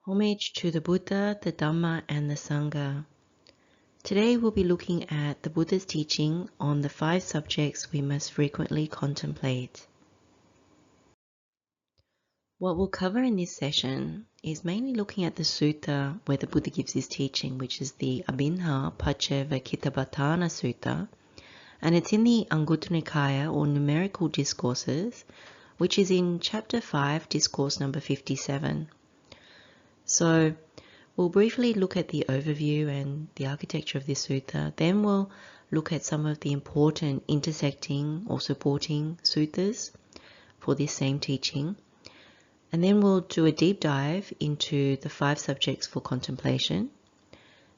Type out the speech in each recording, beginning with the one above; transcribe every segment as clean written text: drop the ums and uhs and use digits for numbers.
Homage to the Buddha, the Dhamma, and the Sangha. Today we'll be looking at the Buddha's teaching on the 5 subjects we must frequently contemplate. What we'll cover in this session is mainly looking at the sutta where the Buddha gives his teaching, which is the Abhiṇhapaccavekkhitabbaṭhāna Sutta, and it's in the Anguttara Nikāya or Numerical Discourses, which is in chapter 5, discourse number 57. So we'll briefly look at the overview and the architecture of this sutta. Then we'll look at some of the important intersecting or supporting suttas for this same teaching. And then we'll do a deep dive into the 5 subjects for contemplation.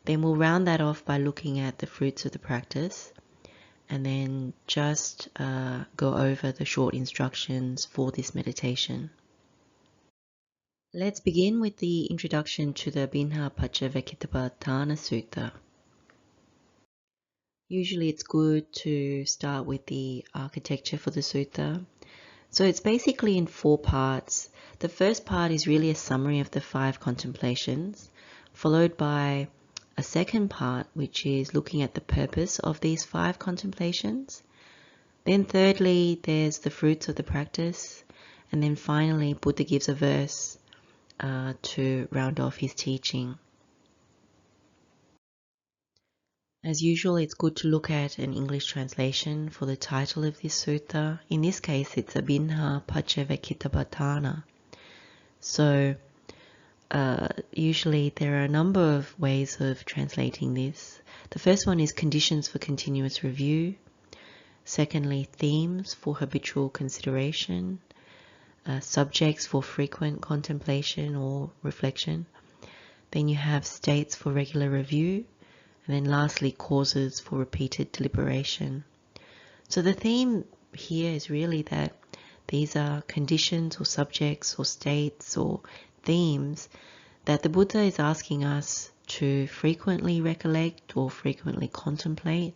Then we'll round that off by looking at the fruits of the practice, and then just go over the short instructions for this meditation. Let's begin with the introduction to the Abhiṇhapaccavekkhitabbaṭhāna Sutta. Usually it's good to start with the architecture for the sutta. So it's basically in 4 parts. The first part is really a summary of the 5 contemplations, followed by a second part, which is looking at the purpose of these 5 contemplations. Then thirdly, there's the fruits of the practice. And then finally, Buddha gives a verse to round off his teaching. As usual, it's good to look at an English translation for the title of this sutta. In this case, it's Abhiṇhapaccavekkhitabbaṭhāna. So usually there are a number of ways of translating this. The first one is conditions for continuous review. Secondly, themes for habitual consideration. Subjects for frequent contemplation or reflection. Then you have states for regular review. And then lastly, causes for repeated deliberation. So the theme here is really that these are conditions or subjects or states or themes that the Buddha is asking us to frequently recollect or frequently contemplate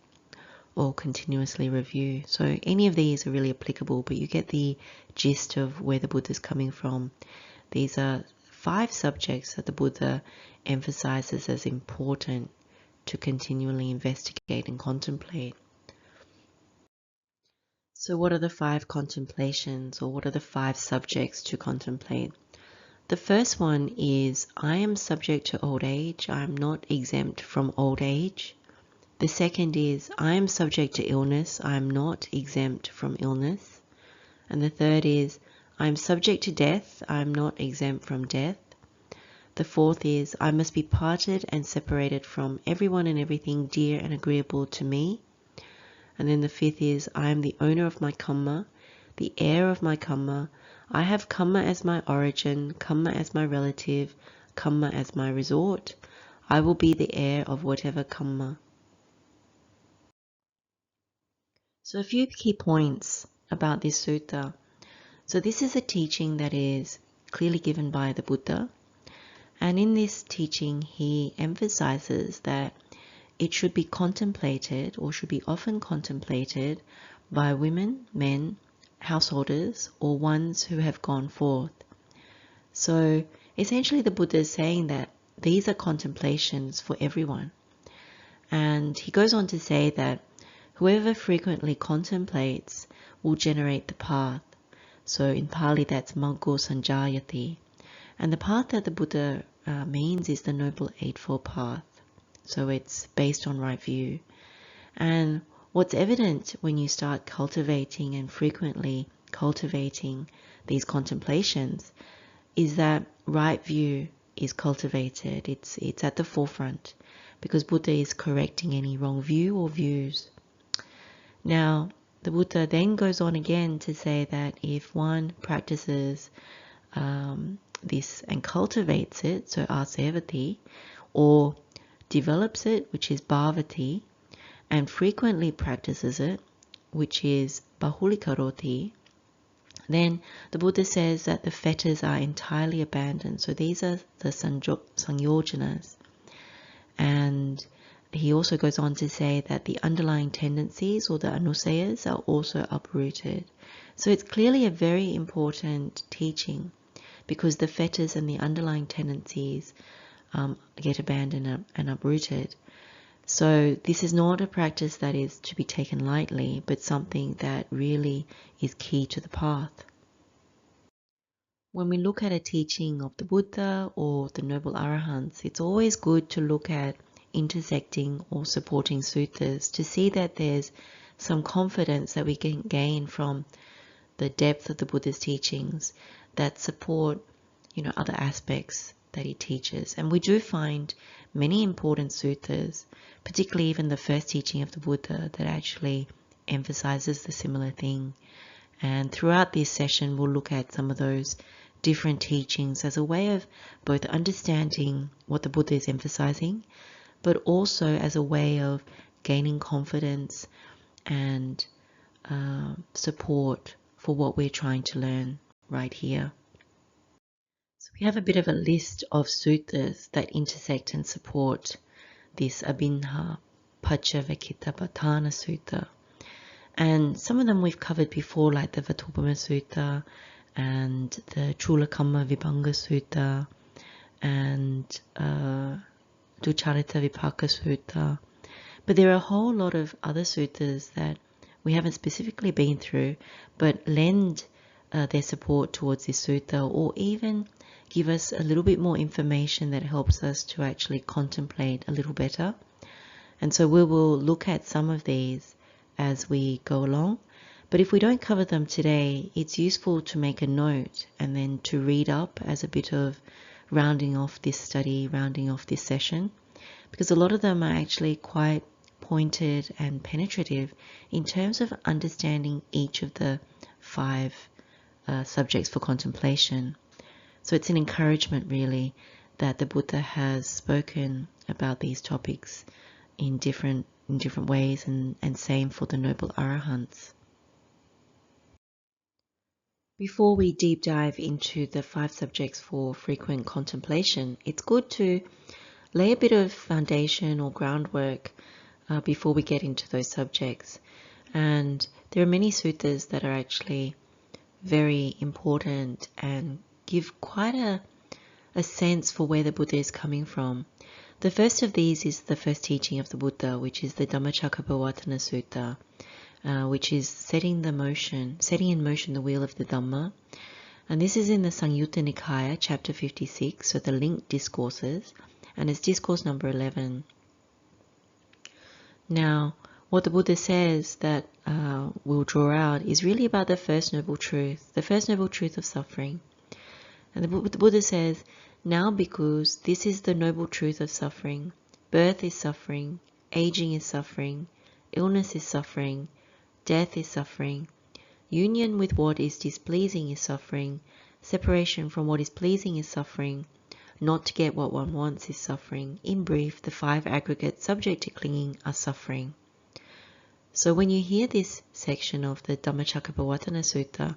or continuously review. So any of these are really applicable, but you get the gist of where the Buddha is coming from. These are 5 subjects that the Buddha emphasizes as important to continually investigate and contemplate. So what are the 5 contemplations, or what are the 5 subjects to contemplate? The first one is, I am subject to old age, I am not exempt from old age. The second is, I am subject to illness, I am not exempt from illness. And the third is, I am subject to death, I am not exempt from death. The fourth is, I must be parted and separated from everyone and everything dear and agreeable to me. And then the fifth is, I am the owner of my karma, the heir of my karma. I have karma as my origin, karma as my relative, karma as my resort. I will be the heir of whatever karma. So a few key points about this sutta. So this is a teaching that is clearly given by the Buddha. And in this teaching, he emphasizes that it should be contemplated, or should be often contemplated, by women, men, householders, or ones who have gone forth. So essentially the Buddha is saying that these are contemplations for everyone. And he goes on to say that whoever frequently contemplates will generate the path. So in Pali that's Maggo Sanjayati. And the path that the Buddha means is the Noble Eightfold Path. So it's based on right view. And what's evident when you start cultivating and frequently cultivating these contemplations is that right view is cultivated. It's at the forefront because Buddha is correcting any wrong view or views. Now, the Buddha then goes on again to say that if one practices this and cultivates it, so asevati, or develops it, which is bhavati, and frequently practices it, which is bahulikaroti, then the Buddha says that the fetters are entirely abandoned. So these are the sanyojanas. And he also goes on to say that the underlying tendencies, or the anusayas, are also uprooted. So it's clearly a very important teaching. because the fetters and the underlying tendencies get abandoned and uprooted. So this is not a practice that is to be taken lightly, but something that really is key to the path. When we look at a teaching of the Buddha or the Noble Arahants, it's always good to look at intersecting or supporting suttas to see that there's some confidence that we can gain from the depth of the Buddha's teachings that support, other aspects that he teaches. And we do find many important suttas, particularly even the first teaching of the Buddha, that actually emphasizes the similar thing. And throughout this session, we'll look at some of those different teachings as a way of both understanding what the Buddha is emphasizing, but also as a way of gaining confidence and support for what we're trying to learn right here. So we have a bit of a list of suttas that intersect and support this Abhiṇhapaccavekkhitabbaṭhāna Sutta. And some of them we've covered before, like the Vatthupama Sutta and the Chulakamma Vibhanga Sutta and Dukkhatā Vipaka Sutta. But there are a whole lot of other suttas that we haven't specifically been through, but lend their support towards this sutta, or even give us a little bit more information that helps us to actually contemplate a little better. And so we will look at some of these as we go along. But if we don't cover them today, it's useful to make a note and then to read up as a bit of rounding off this study, rounding off this session, because a lot of them are actually quite pointed and penetrative in terms of understanding each of the 5 subjects for contemplation. So it's an encouragement really that the Buddha has spoken about these topics in different ways, and same for the Noble Arahants. Before we deep dive into the 5 subjects for frequent contemplation, it's good to lay a bit of foundation or groundwork before we get into those subjects. And there are many suttas that are actually very important and give quite a sense for where the Buddha is coming from. The first of these is the first teaching of the Buddha, which is the Dhammacakkappavattana Sutta, which is setting in motion the wheel of the Dhamma. And this is in the Samyutta Nikaya, chapter 56, so the linked discourses, and it's discourse number 11. Now, what the Buddha says that we'll draw out is really about the first noble truth of suffering. And the Buddha says, "Now, bhikkhus, this is the noble truth of suffering. Birth is suffering, aging is suffering, illness is suffering, death is suffering, union with what is displeasing is suffering, separation from what is pleasing is suffering, not to get what one wants is suffering. In brief, the 5 aggregates subject to clinging are suffering." So when you hear this section of the Dhammacakkappavattana Sutta,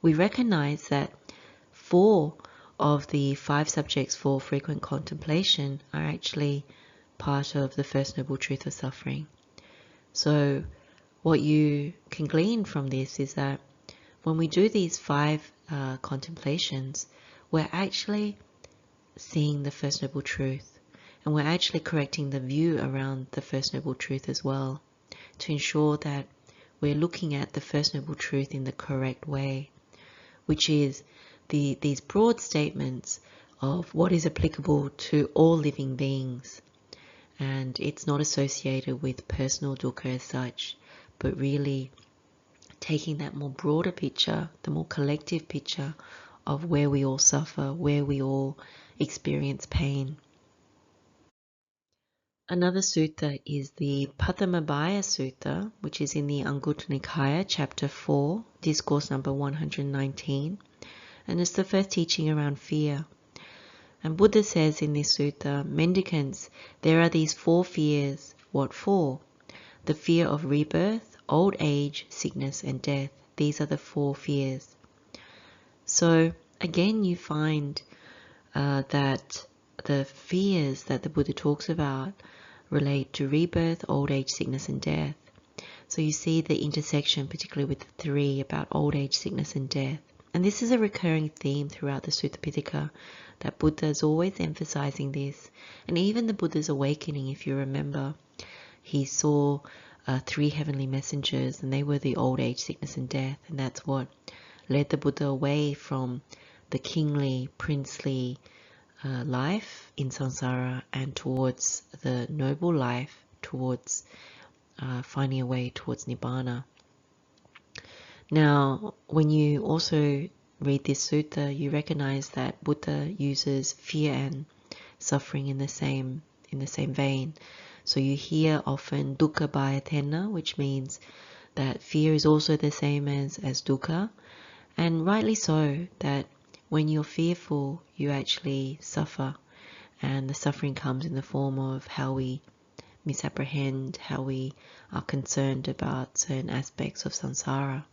we recognize that 4 of the 5 subjects for frequent contemplation are actually part of the first noble truth of suffering. So what you can glean from this is that when we do these 5 contemplations, we're actually seeing the first noble truth, and we're actually correcting the view around the first noble truth as well, to ensure that we're looking at the first noble truth in the correct way, which is these broad statements of what is applicable to all living beings. And it's not associated with personal dukkha as such, but really taking that more broader picture, the more collective picture of where we all suffer, where we all experience pain. Another sutta is the Patibogga Suta, which is in the Anguttara Nikaya, chapter 4, discourse number 119, and it's the first teaching around fear. And Buddha says in this sutta, "Mendicants, there are these 4 fears." What for? The fear of rebirth, old age, sickness, and death. These are the 4 fears. So again, you find that the fears that the Buddha talks about relate to rebirth, old age, sickness, and death. So you see the intersection, particularly with the 3 about old age, sickness, and death. And this is a recurring theme throughout the Sutta Pitaka, that Buddha is always emphasizing this. And even the Buddha's awakening, if you remember, he saw 3 heavenly messengers, and they were the old age, sickness, and death. And that's what led the Buddha away from the kingly, princely life in samsara and towards the noble life, towards finding a way towards Nibbana. Now, when you also read this sutta, you recognize that Buddha uses fear and suffering in the same vein. So you hear often Dukkhabhayatena, which means that fear is also the same as dukkha, and rightly so, that when you're fearful, you actually suffer, and the suffering comes in the form of how we misapprehend, how we are concerned about certain aspects of samsara.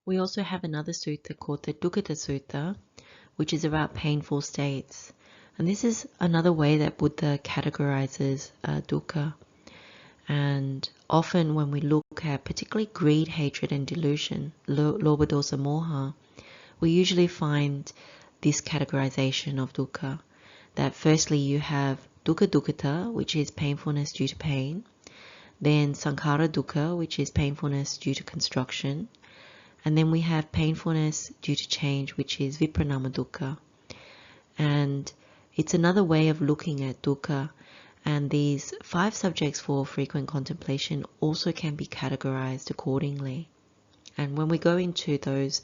We also have another sutta called the Dukkhatā Sutta, which is about painful states. And this is another way that Buddha categorizes dukkha. And often when we look at particularly greed, hatred, and delusion, lobha, dosa, moha, we usually find this categorization of dukkha. That firstly you have dukkha dukkhata, which is painfulness due to pain. Then sankhara dukkha, which is painfulness due to construction. And then we have painfulness due to change, which is vipranama dukkha. And it's another way of looking at dukkha. And these 5 subjects for frequent contemplation also can be categorized accordingly. And when we go into those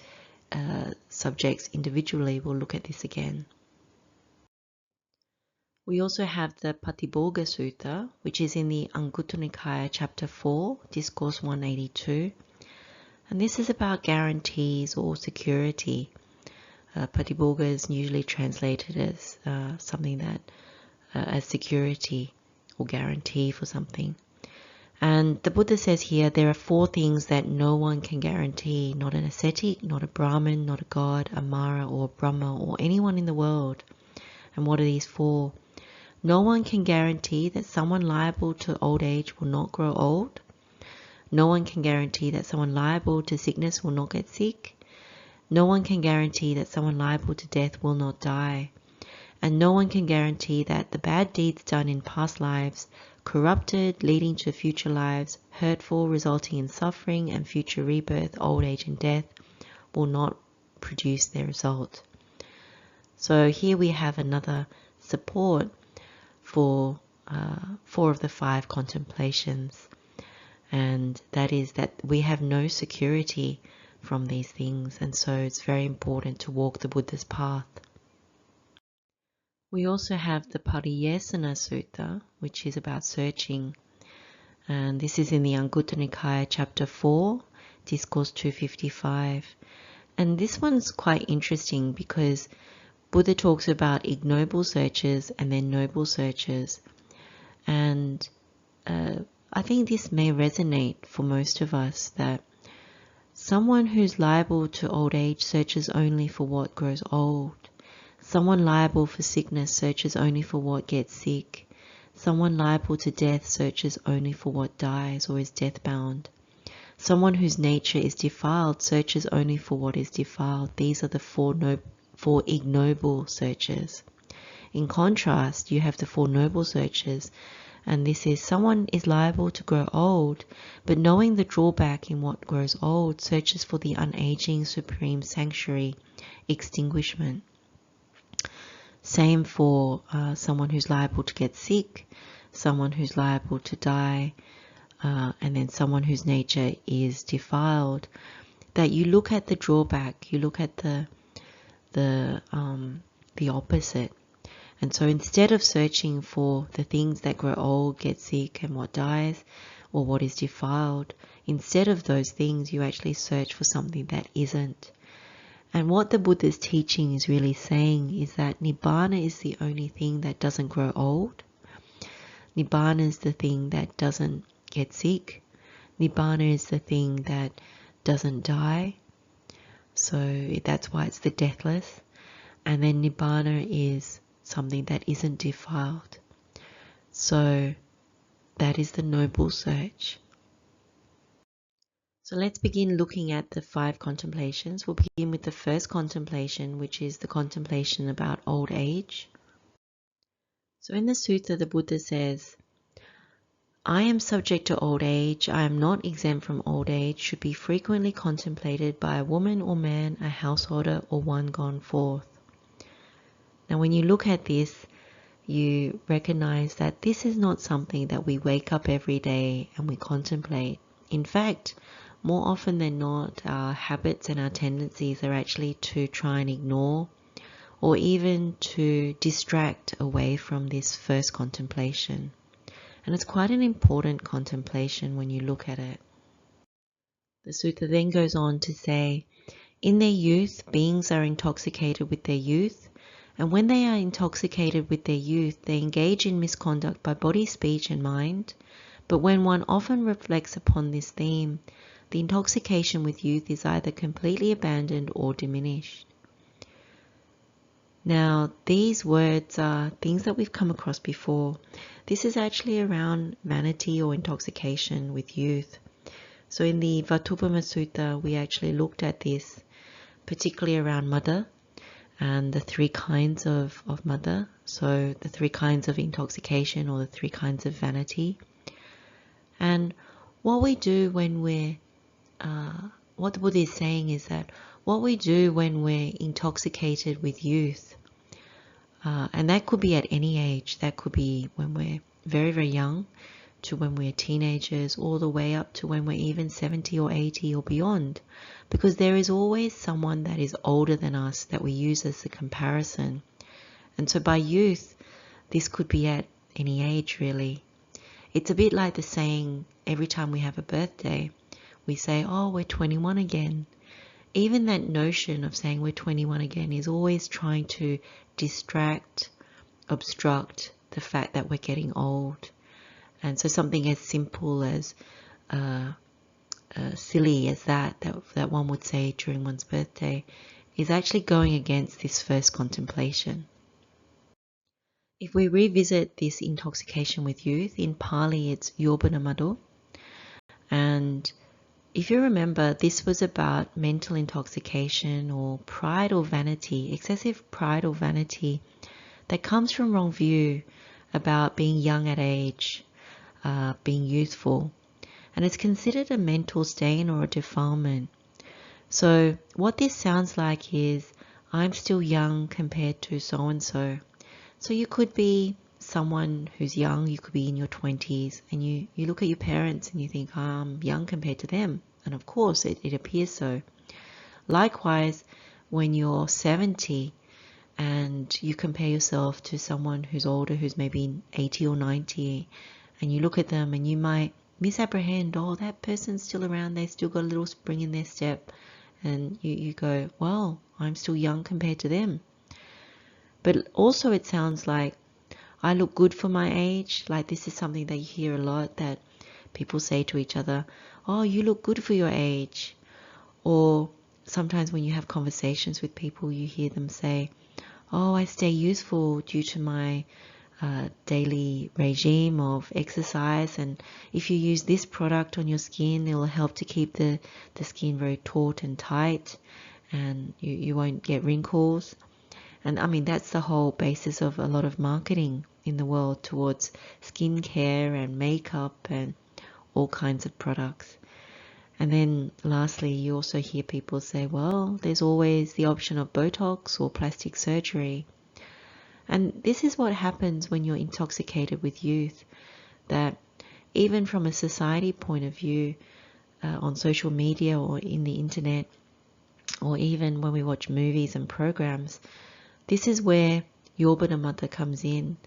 subjects individually, we'll look at this again. We also have the Patiborga Suta, which is in the Anguttara Nikāya chapter 4, discourse 182. And this is about guarantees or security. Patiborga is usually translated as something that, as security or guarantee for something. And the Buddha says here, there are 4 things that no one can guarantee, not an ascetic, not a Brahmin, not a god, a Mara or a Brahma or anyone in the world. And what are these 4? No one can guarantee that someone liable to old age will not grow old. No one can guarantee that someone liable to sickness will not get sick. No one can guarantee that someone liable to death will not die. And no one can guarantee that the bad deeds done in past lives, corrupted, leading to future lives, hurtful, resulting in suffering and future rebirth, old age and death, will not produce their result. So here we have another support for 4 of the 5 contemplations. And that is that we have no security from these things, and so it's very important to walk the Buddha's path. We also have the Pariyesana Sutta, which is about searching. And this is in the Anguttara Nikāya chapter 4, discourse 255. And this one's quite interesting because Buddha talks about ignoble searches and then noble searches. And I think this may resonate for most of us, that someone who's liable to old age searches only for what grows old. Someone liable for sickness searches only for what gets sick. Someone liable to death searches only for what dies or is death-bound. Someone whose nature is defiled searches only for what is defiled. These are the 4 ignoble searches. In contrast, you have the 4 noble searches, and this is someone is liable to grow old, but knowing the drawback in what grows old, searches for the unaging supreme sanctuary, extinguishment. Same for someone who's liable to get sick, someone who's liable to die, and then someone whose nature is defiled. That you look at the drawback, you look at the opposite. And so instead of searching for the things that grow old, get sick, and what dies, or what is defiled, instead of those things, you actually search for something that isn't. And what the Buddha's teaching is really saying is that Nibbana is the only thing that doesn't grow old. Nibbana is the thing that doesn't get sick. Nibbana is the thing that doesn't die. So that's why it's the deathless. And then Nibbana is something that isn't defiled. So that is the noble search. So let's begin looking at the 5 contemplations. We'll begin with the first contemplation, which is the contemplation about old age. So in the sutta, the Buddha says, I am subject to old age, I am not exempt from old age, should be frequently contemplated by a woman or man, a householder, or one gone forth. Now when you look at this, you recognize that this is not something that we wake up every day and we contemplate. In fact, more often than not, our habits and our tendencies are actually to try and ignore or even to distract away from this first contemplation. And it's quite an important contemplation when you look at it. The sutta then goes on to say, in their youth, beings are intoxicated with their youth, and when they are intoxicated with their youth, they engage in misconduct by body, speech, and mind. But when one often reflects upon this theme, the intoxication with youth is either completely abandoned or diminished. Now, these words are things that we've come across before. This is actually around vanity or intoxication with youth. So in the Vatthupama Sutta, we actually looked at this, particularly around mother and the 3 kinds of mother. So the 3 kinds of intoxication or the 3 kinds of vanity. And what we do when we're, what the Buddha is saying is that what we do when we're intoxicated with youth, and that could be at any age, that could be when we're very, very young to when we're teenagers, all the way up to when we're even 70 or 80 or beyond, because there is always someone that is older than us that we use as a comparison. And so by youth, this could be at any age really. It's a bit like the saying, every time we have a birthday, we say, oh, we're 21 again. Even that notion of saying we're 21 again is always trying to distract, obstruct the fact that we're getting old. And so something as simple as silly as that one would say during one's birthday is actually going against this first contemplation. If we revisit this intoxication with youth, in Pali it's yobana-mado. And if you remember, this was about mental intoxication or pride or vanity, excessive pride or vanity that comes from wrong view about being young at age, being youthful. And it's considered a mental stain or a defilement. So what this sounds like is, I'm still young compared to so-and-so. So you could be someone who's young, you could be in your 20s, and you look at your parents and you think, I'm young compared to them. And of course, it appears so. Likewise, when you're 70 and you compare yourself to someone who's older, who's maybe 80 or 90, and you look at them and you might misapprehend, oh, that person's still around, they still got a little spring in their step. And you go, well, I'm still young compared to them. But also it sounds like I look good for my age. Like this is something that you hear a lot, that people say to each other, oh, you look good for your age. Or sometimes when you have conversations with people, you hear them say, oh, I stay youthful due to my daily regime of exercise, and if you use this product on your skin, it will help to keep the skin very taut and tight, and you won't get wrinkles. And I mean, that's the whole basis of a lot of marketing in the world towards skincare and makeup and all kinds of products. And then lastly, you also hear people say, well, there's always the option of Botox or plastic surgery. And this is what happens when you're intoxicated with youth, that even from a society point of view, on social media or in the internet, or even when we watch movies and programs, this is where Yobana-mata comes in,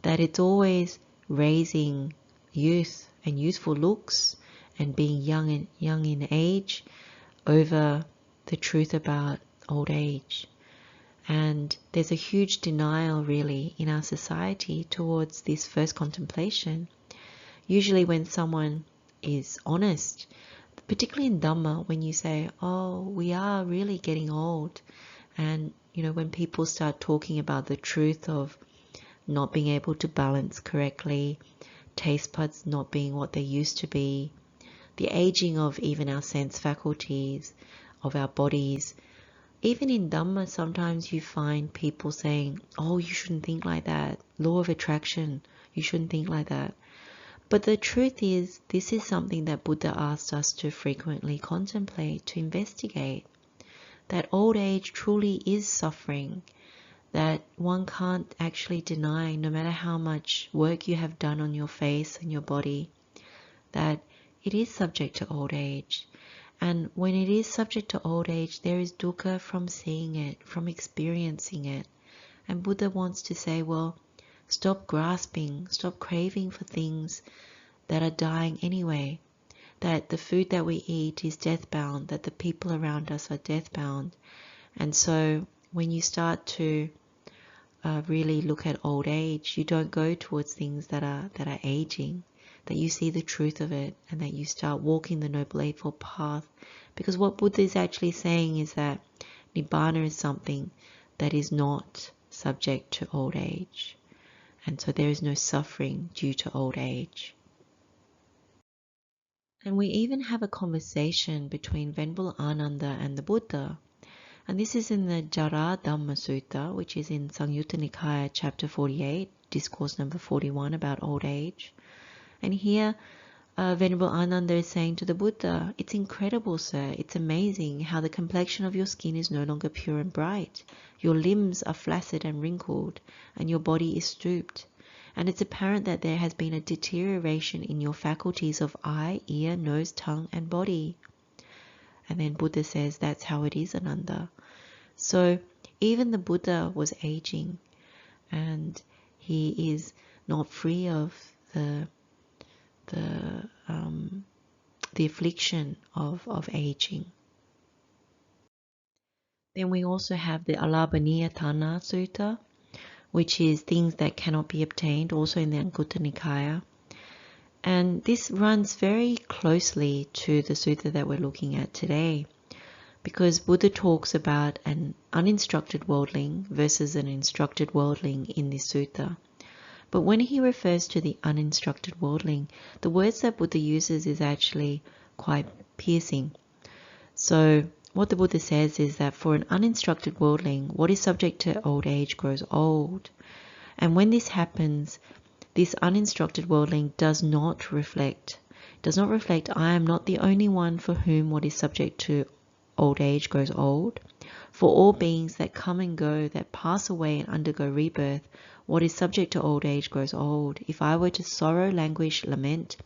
that it's always raising youth and youthful looks and being young in age over the truth about old age. And there's a huge denial really in our society towards this first contemplation. Usually when someone is honest, particularly in Dhamma, when you say, oh, we are really getting old, and you know, when people start talking about the truth of not being able to balance correctly, taste buds not being what they used to be, the aging of even our sense faculties, of our bodies. Even in Dhamma, sometimes you find people saying, oh, you shouldn't think like that. Law of attraction, you shouldn't think like that. But the truth is, this is something that Buddha asked us to frequently contemplate, to investigate. That old age truly is suffering, that one can't actually deny, no matter how much work you have done on your face and your body, that it is subject to old age. And when it is subject to old age, there is dukkha from seeing it, from experiencing it. And Buddha wants to say, well, stop grasping, stop craving for things that are dying anyway. That the food that we eat is death-bound, that the people around us are death-bound. And so when you start to really look at old age, you don't go towards things that are aging, that you see the truth of it, and that you start walking the Noble Eightfold Path. Because what Buddha is actually saying is that Nibbana is something that is not subject to old age. And so there is no suffering due to old age. And we even have a conversation between Venerable Ānanda and the Buddha. And this is in the Jarādhamma Sutta, which is in Samyutta Nikaya, chapter 48, discourse number 41 about old age. And here, Venerable Ānanda is saying to the Buddha, it's incredible, sir, it's amazing how the complexion of your skin is no longer pure and bright. Your limbs are flaccid and wrinkled, and your body is stooped. And it's apparent that there has been a deterioration in your faculties of eye, ear, nose, tongue, and body. And then Buddha says, that's how it is, Ananda. So even the Buddha was aging, and he is not free of the affliction of aging. Then we also have the Alabhaniyatana Sutta, which is things that cannot be obtained, also in the Anguttara Nikaya. And this runs very closely to the sutta that we're looking at today, because Buddha talks about an uninstructed worldling versus an instructed worldling in this sutta. But when he refers to the uninstructed worldling, the words that Buddha uses is actually quite piercing. So what the Buddha says is that for an uninstructed worldling, what is subject to old age grows old. And when this happens, this uninstructed worldling does not reflect, I am not the only one for whom what is subject to old age grows old. For all beings that come and go, that pass away and undergo rebirth, what is subject to old age grows old. If I were to sorrow, languish, lament,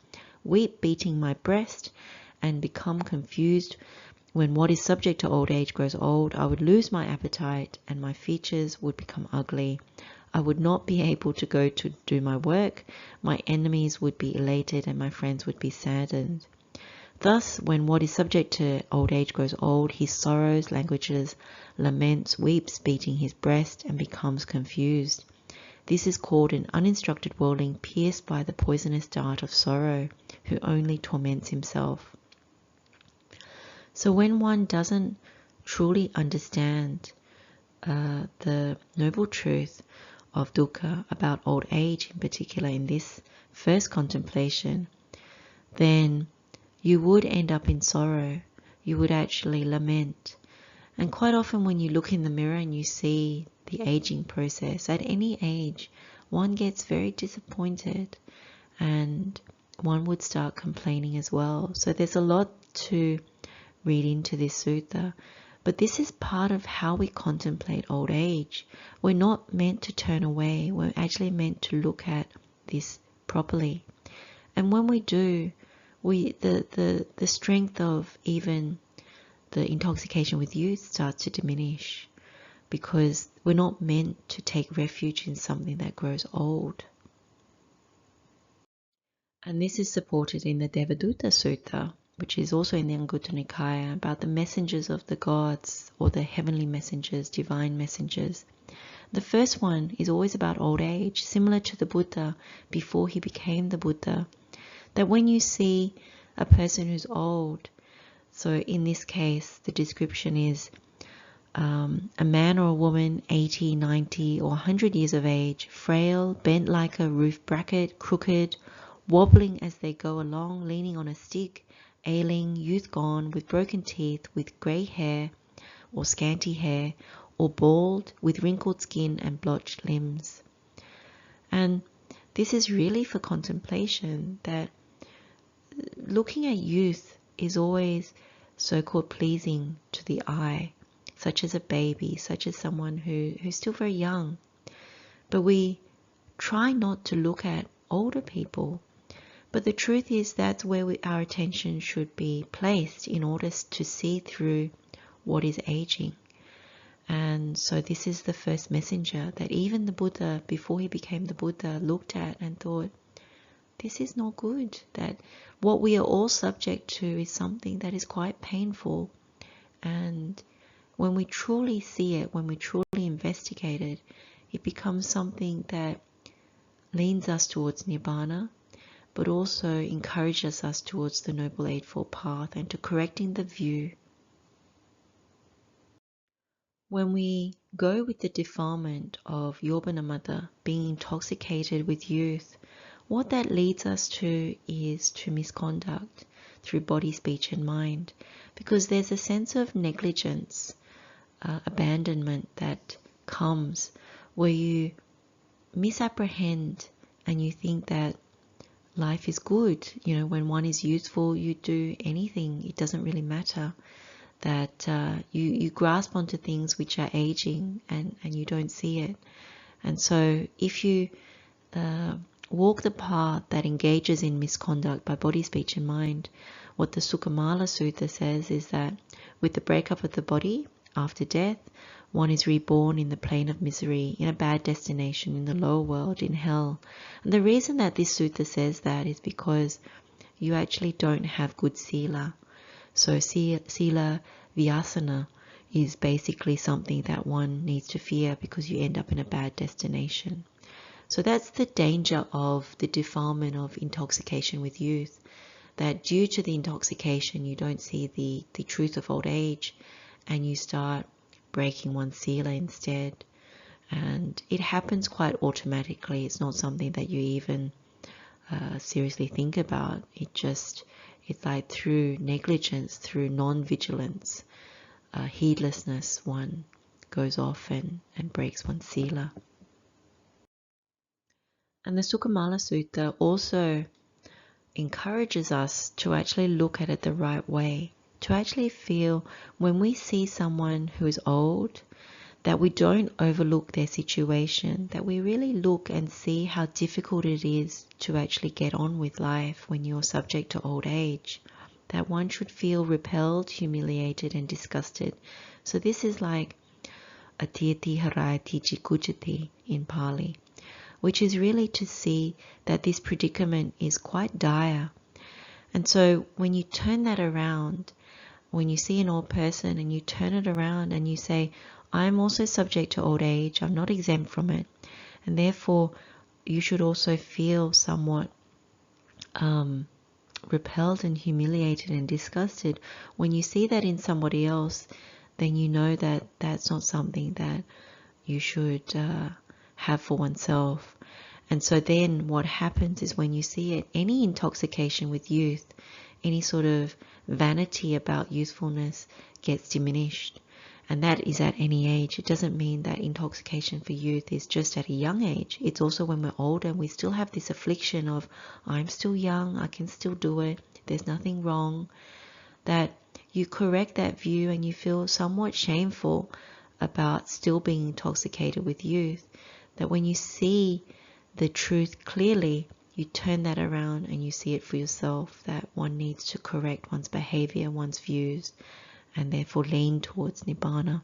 weep, beating my breast, and become confused, when what is subject to old age grows old, I would lose my appetite and my features would become ugly. I would not be able to go to do my work. My enemies would be elated and my friends would be saddened. Thus, when what is subject to old age grows old, he sorrows, languishes, laments, weeps, beating his breast, and becomes confused. This is called an uninstructed worldling pierced by the poisonous dart of sorrow, who only torments himself. So when one doesn't truly understand the noble truth of dukkha, about old age in particular in this first contemplation, then you would end up in sorrow. You would actually lament. And quite often when you look in the mirror and you see the aging process, at any age, one gets very disappointed and one would start complaining as well. So there's a lot to read into this sutta. But this is part of how we contemplate old age. We're not meant to turn away. We're actually meant to look at this properly. And when we do, the strength of even the intoxication with youth starts to diminish, because we're not meant to take refuge in something that grows old. And this is supported in the Devadutta Sutta, which is also in the Anguttara Nikaya, about the messengers of the gods, or the heavenly messengers, divine messengers. The first one is always about old age, similar to the Buddha before he became the Buddha. That when you see a person who's old, so in this case the description is a man or a woman 80, 90 or 100 years of age, frail, bent like a roof bracket, crooked, wobbling as they go along, leaning on a stick, ailing, youth gone, with broken teeth, with grey hair or scanty hair, or bald, with wrinkled skin and blotched limbs. And this is really for contemplation, that looking at youth is always so-called pleasing to the eye, such as a baby, such as someone who's still very young. But we try not to look at older people. But the truth is that's where our attention should be placed in order to see through what is aging. And so this is the first messenger that even the Buddha, before he became the Buddha, looked at and thought, this is not good, that what we are all subject to is something that is quite painful. And when we truly see it, when we truly investigate it, it becomes something that leans us towards Nibbana, but also encourages us towards the Noble Eightfold Path and to correcting the view. When we go with the defilement of Yobana being intoxicated with youth, what that leads us to is to misconduct through body, speech and mind, because there's a sense of negligence, abandonment that comes where you misapprehend and you think that life is good. You know, when one is youthful, you do anything, it doesn't really matter. That you grasp onto things which are aging and you don't see it. And so if you walk the path that engages in misconduct by body, speech and mind, what the Sukhamala Sutta says is that with the breakup of the body after death, one is reborn in the plane of misery, in a bad destination, in the lower world, in hell. And the reason that this sutta says that is because you actually don't have good sila. So sila vyasana is basically something that one needs to fear because you end up in a bad destination. So that's the danger of the defilement of intoxication with youth, that due to the intoxication you don't see the truth of old age and you start breaking one's sila instead. And it happens quite automatically. It's not something that you even seriously think about. It's like through negligence, through non-vigilance, heedlessness, one goes off and breaks one's sila. And the Sukhamala Sutta also encourages us to actually look at it the right way, to actually feel when we see someone who is old, that we don't overlook their situation, that we really look and see how difficult it is to actually get on with life when you're subject to old age, that one should feel repelled, humiliated and disgusted. So this is like atiyati harayati jikujati in Pali, which is really to see that this predicament is quite dire. And so when you turn that around, when you see an old person and you turn it around and you say, I'm also subject to old age, I'm not exempt from it, and therefore you should also feel somewhat repelled and humiliated and disgusted. When you see that in somebody else, then you know that that's not something that you should have for oneself. And so then what happens is when you see it, any intoxication with youth, any sort of vanity about youthfulness gets diminished. And that is at any age. It doesn't mean that intoxication for youth is just at a young age. It's also when we're older and we still have this affliction of, I'm still young, I can still do it, there's nothing wrong. That you correct that view and you feel somewhat shameful about still being intoxicated with youth. That when you see the truth clearly, you turn that around and you see it for yourself, that one needs to correct one's behavior, one's views, and therefore lean towards Nibbana.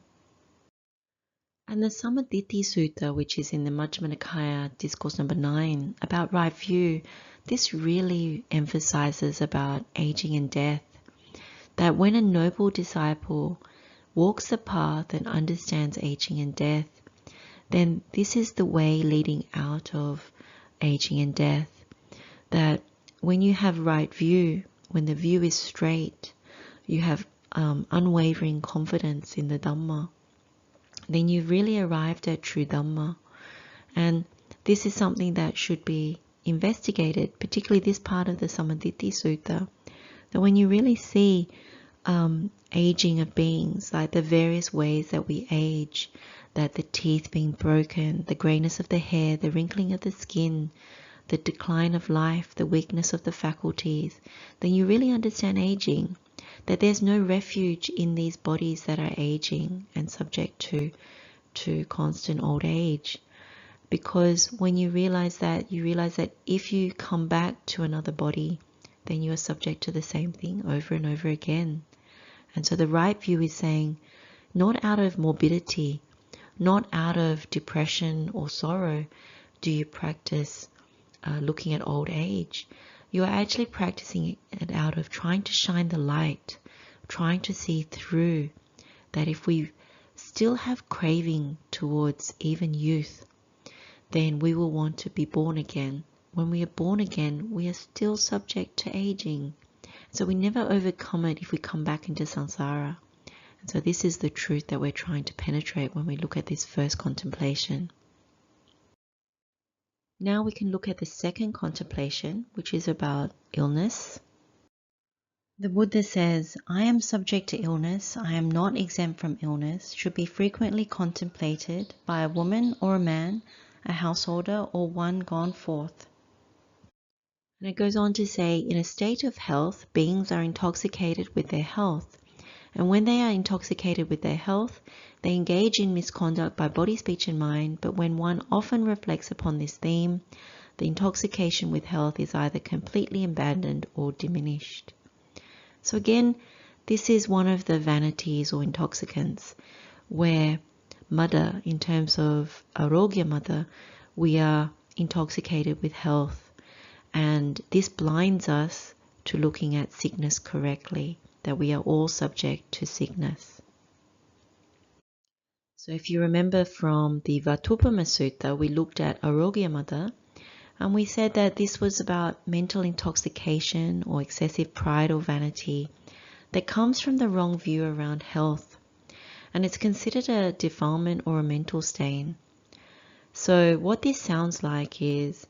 And the Sammādiṭṭhi Sutta, which is in the Majjhima Nikāya, discourse number 9, about right view, this really emphasizes about aging and death. That when a noble disciple walks the path and understands aging and death, then this is the way leading out of aging and death. That when you have right view, when the view is straight, you have unwavering confidence in the Dhamma, then you've really arrived at true Dhamma. And this is something that should be investigated, particularly this part of the Sammādiṭṭhi Sutta, that when you really see aging of beings, like the various ways that we age, that the teeth being broken, the greyness of the hair, the wrinkling of the skin, the decline of life, the weakness of the faculties, then you really understand aging, that there's no refuge in these bodies that are aging and subject to constant old age. Because when you realize that if you come back to another body, then you are subject to the same thing over and over again. And so the right view is saying, not out of morbidity, not out of depression or sorrow do you practice looking at old age. You are actually practicing it out of trying to shine the light, trying to see through that if we still have craving towards even youth, then we will want to be born again. When we are born again, we are still subject to aging. So we never overcome it if we come back into samsara. And so this is the truth that we're trying to penetrate when we look at this first contemplation. Now we can look at the second contemplation, which is about illness. The Buddha says, I am subject to illness, I am not exempt from illness, should be frequently contemplated by a woman or a man, a householder or one gone forth. And it goes on to say, in a state of health, beings are intoxicated with their health. And when they are intoxicated with their health, they engage in misconduct by body, speech and mind. But when one often reflects upon this theme, the intoxication with health is either completely abandoned or diminished. So again, this is one of the vanities or intoxicants where mada, in terms of arogya mada, we are intoxicated with health. And this blinds us to looking at sickness correctly, that we are all subject to sickness. So if you remember from the Vatthupama Sutta, we looked at arogya mada, and we said that this was about mental intoxication or excessive pride or vanity that comes from the wrong view around health. And it's considered a defilement or a mental stain. So what this sounds like is,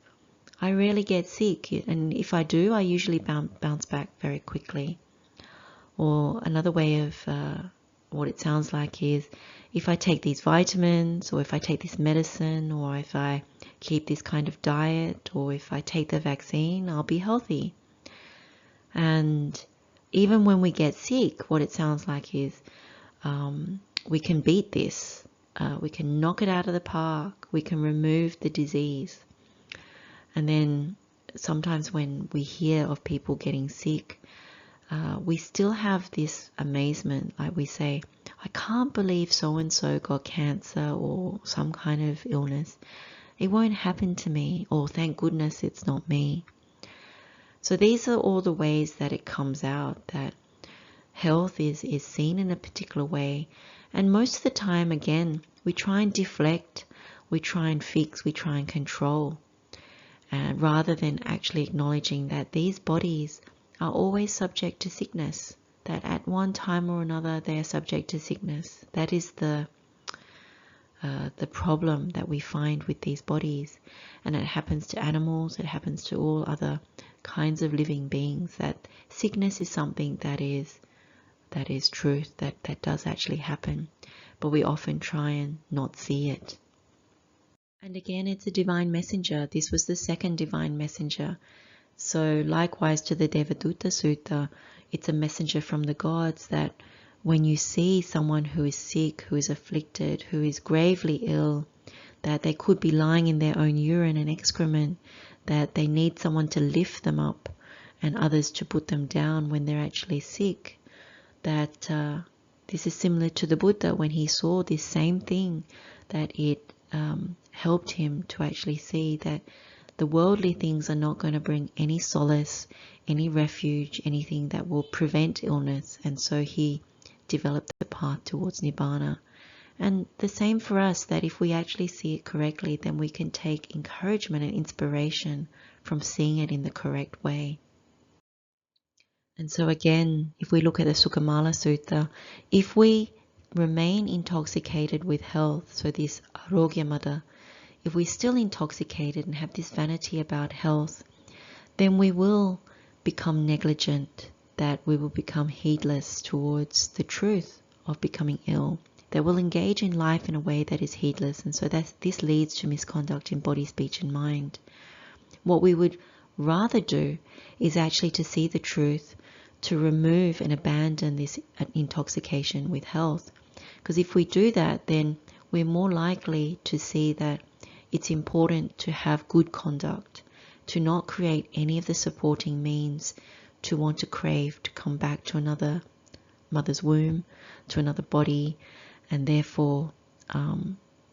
I rarely get sick, and if I do, I usually bounce back very quickly. Or another way of what it sounds like is, if I take these vitamins, or if I take this medicine, or if I keep this kind of diet, or if I take the vaccine, I'll be healthy. And even when we get sick, what it sounds like is we can beat this. We can knock it out of the park. We can remove the disease. And then sometimes when we hear of people getting sick, we still have this amazement. Like we say, I can't believe so-and-so got cancer or some kind of illness. It won't happen to me. Or thank goodness it's not me. So these are all the ways that it comes out, that health is seen in a particular way. And most of the time, again, we try and deflect, we try and fix, we try and control. Rather than actually acknowledging that these bodies are always subject to sickness, that at one time or another they are subject to sickness. That is the problem that we find with these bodies, and it happens to animals, it happens to all other kinds of living beings, that sickness is something that is truth, that does actually happen, but we often try and not see it. And again, it's a divine messenger. This was the second divine messenger. So likewise to the Devadutta Sutta, it's a messenger from the gods, that when you see someone who is sick, who is afflicted, who is gravely ill, that they could be lying in their own urine and excrement, that they need someone to lift them up and others to put them down when they're actually sick, that this is similar to the Buddha when he saw this same thing, that it helped him to actually see that the worldly things are not going to bring any solace, any refuge, anything that will prevent illness. And so he developed the path towards Nibbana. And the same for us, that if we actually see it correctly, then we can take encouragement and inspiration from seeing it in the correct way. And so again, if we look at the Sukhamala Sutta, if we remain intoxicated with health, so this arogya mada, if we're still intoxicated and have this vanity about health, then we will become negligent that we will become heedless towards the truth of becoming ill, that will engage in life in a way that is heedless, and so this leads to misconduct in body, speech and mind. What we would rather do is actually to see the truth, to remove and abandon this intoxication with health. Because if we do that, then we're more likely to see that it's important to have good conduct, to not create any of the supporting means to want to crave to come back to another mother's womb, to another body, and therefore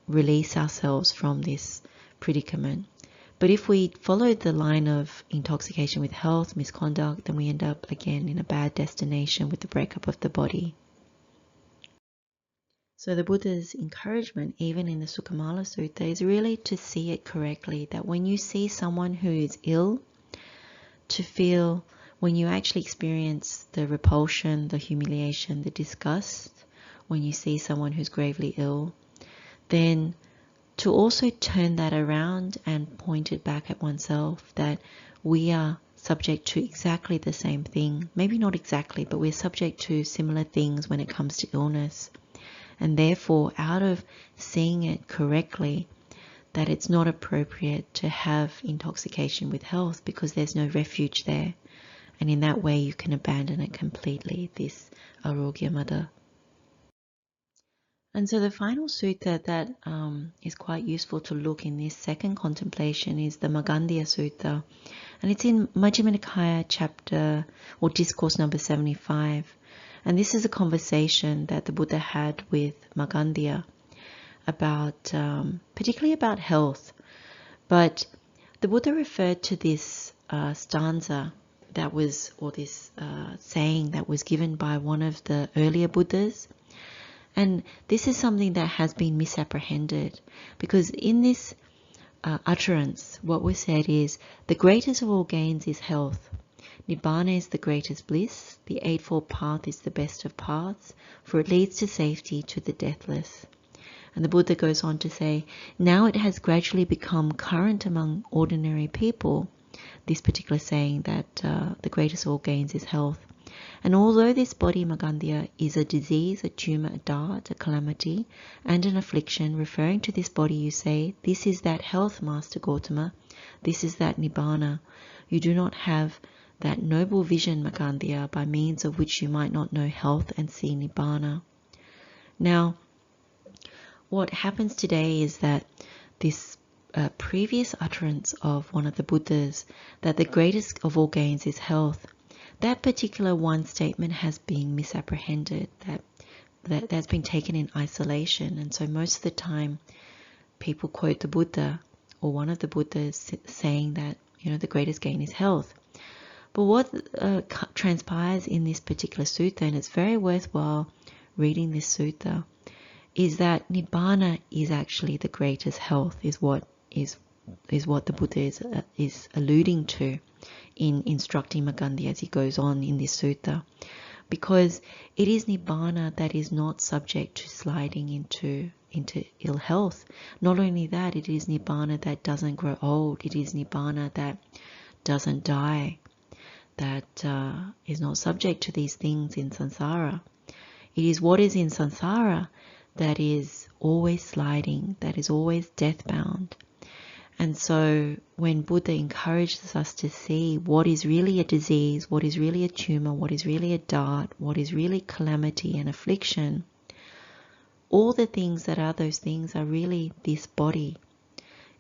release ourselves from this predicament. But if we follow the line of intoxication with health, misconduct, then we end up again in a bad destination with the breakup of the body. So the Buddha's encouragement, even in the Sukhamala Sutta, is really to see it correctly, that when you see someone who is ill, to feel, when you actually experience the repulsion, the humiliation, the disgust, when you see someone who's gravely ill, then to also turn that around and point it back at oneself, that we are subject to exactly the same thing. Maybe not exactly, but we're subject to similar things when it comes to illness. And therefore, out of seeing it correctly, that it's not appropriate to have intoxication with health because there's no refuge there. And in that way, you can abandon it completely, this arogya mada. And so the final sutta that is quite useful to look in this second contemplation is the Māgaṇḍiya Sutta. And it's in Majjhima Nikaya chapter or discourse number 75. And this is a conversation that the Buddha had with Māgaṇḍiya about, particularly about health. But the Buddha referred to this stanza that was, or this saying that was given by one of the earlier Buddhas. And this is something that has been misapprehended, because in this utterance, what was said is, the greatest of all gains is health. Nibbana is the greatest bliss. The Eightfold Path is the best of paths, for it leads to safety, to the deathless. And the Buddha goes on to say, now it has gradually become current among ordinary people, this particular saying that the greatest of all gains is health. And although this body, Māgaṇḍiya, is a disease, a tumor, a dart, a calamity, and an affliction, referring to this body you say, this is that health, Master Gautama, this is that Nibbana. You do not have that noble vision, Māgaṇḍiya, by means of which you might not know health and see Nibbana. Now, what happens today is that this previous utterance of one of the Buddhas, that the greatest of all gains is health, that particular one statement has been misapprehended, that's been taken in isolation. And so most of the time people quote the Buddha or one of the Buddhas saying that, the greatest gain is health. But what transpires in this particular sutta, and it's very worthwhile reading this sutta, is that Nibbana is actually the greatest health, is what the Buddha is alluding to in instructing Māgaṇḍiya as he goes on in this sutta, because it is Nibbana that is not subject to sliding into ill health. Not only that, it is Nibbana that doesn't grow old. It is Nibbana that doesn't die, that is not subject to these things in samsara. It is what is in samsara that is always sliding, that is always death-bound. And so when Buddha encourages us to see what is really a disease, what is really a tumor, what is really a dart, what is really calamity and affliction, all the things that are those things are really this body,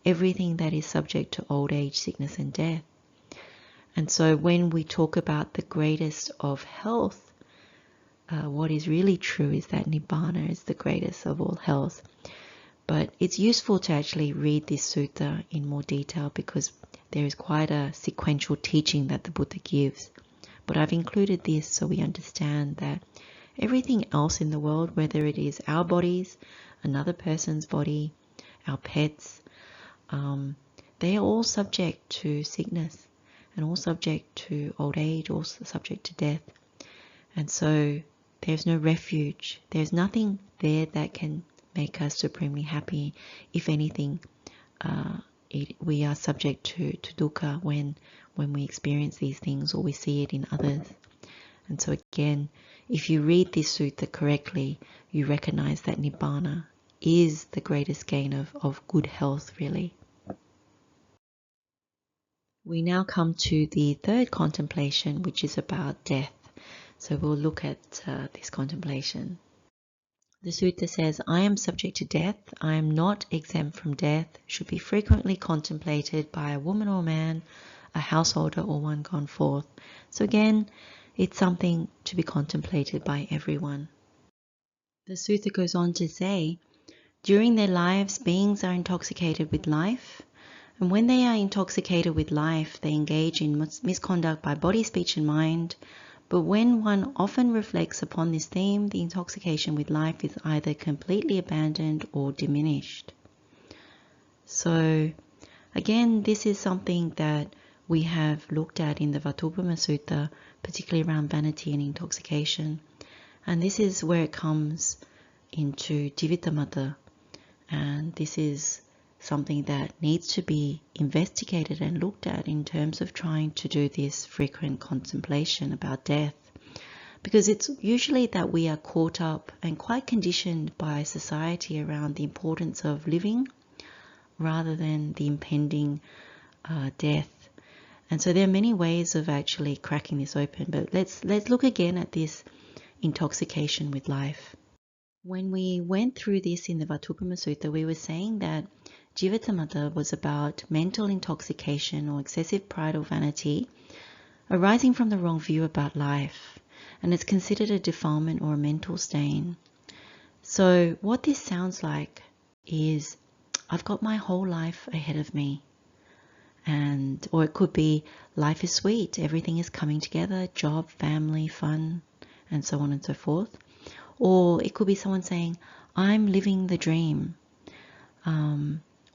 everything that is subject to old age, sickness and death. And so when we talk about the greatest of health, what is really true is that Nibbana is the greatest of all health. But it's useful to actually read this sutta in more detail, because there is quite a sequential teaching that the Buddha gives. But I've included this so we understand that everything else in the world, whether it is our bodies, another person's body, our pets, they are all subject to sickness and all subject to old age, all subject to death. And so there's no refuge. There's nothing there that can make us supremely happy. If anything, we are subject to dukkha when we experience these things or we see it in others. And so again, if you read this sutta correctly, you recognize that Nibbana is the greatest gain of good health, really. We now come to the third contemplation, which is about death. So we'll look at this contemplation. The sutta says, I am subject to death, I am not exempt from death, should be frequently contemplated by a woman or man, a householder or one gone forth. So again, it's something to be contemplated by everyone. The sutta goes on to say, during their lives, beings are intoxicated with life, and when they are intoxicated with life, they engage in misconduct by body, speech, and mind. But when one often reflects upon this theme, the intoxication with life is either completely abandoned or diminished. So, again, this is something that we have looked at in the Vatthupama Sutta, particularly around vanity and intoxication. And this is where it comes into Jivitamatta. And this is something that needs to be investigated and looked at in terms of trying to do this frequent contemplation about death. Because it's usually that we are caught up and quite conditioned by society around the importance of living rather than the impending death. And so there are many ways of actually cracking this open. But let's look again at this intoxication with life. When we went through this in the Vatthupama Sutta, we were saying that Jivitamatta was about mental intoxication or excessive pride or vanity arising from the wrong view about life, and it's considered a defilement or a mental stain. So what this sounds like is, I've got my whole life ahead of me, or it could be, life is sweet, everything is coming together, job, family, fun, and so on and so forth. Or it could be someone saying, I'm living the dream.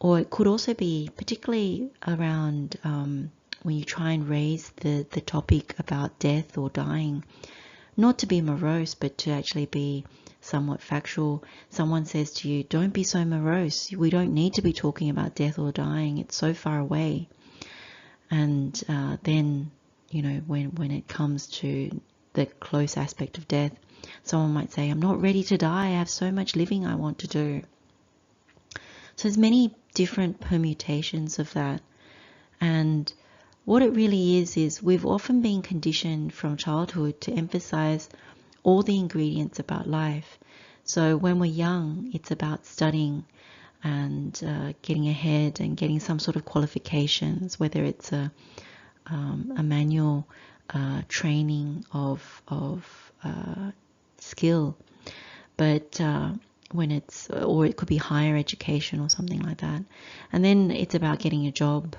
Or it could also be, particularly around when you try and raise the topic about death or dying, not to be morose, but to actually be somewhat factual. Someone says to you, don't be so morose. We don't need to be talking about death or dying. It's so far away. And then, when it comes to the close aspect of death, someone might say, I'm not ready to die. I have so much living I want to do. So there's many different permutations of that. And what it really is we've often been conditioned from childhood to emphasize all the ingredients about life. So when we're young, it's about studying and getting ahead and getting some sort of qualifications, whether it's a manual training of skill, but or it could be higher education or something like that. And then it's about getting a job.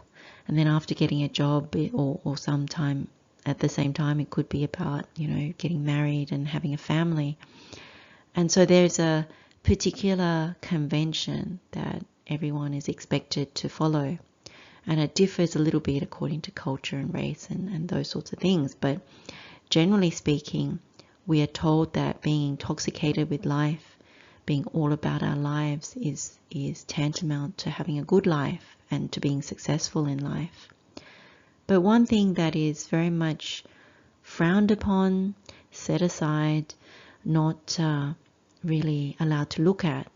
And then after getting a job, or sometime at the same time, it could be about, getting married and having a family. And so there's a particular convention that everyone is expected to follow. And it differs a little bit according to culture and race and those sorts of things. But generally speaking, we are told that being intoxicated with life, being all about our lives, is tantamount to having a good life and to being successful in life. But one thing that is very much frowned upon, set aside, not really allowed to look at,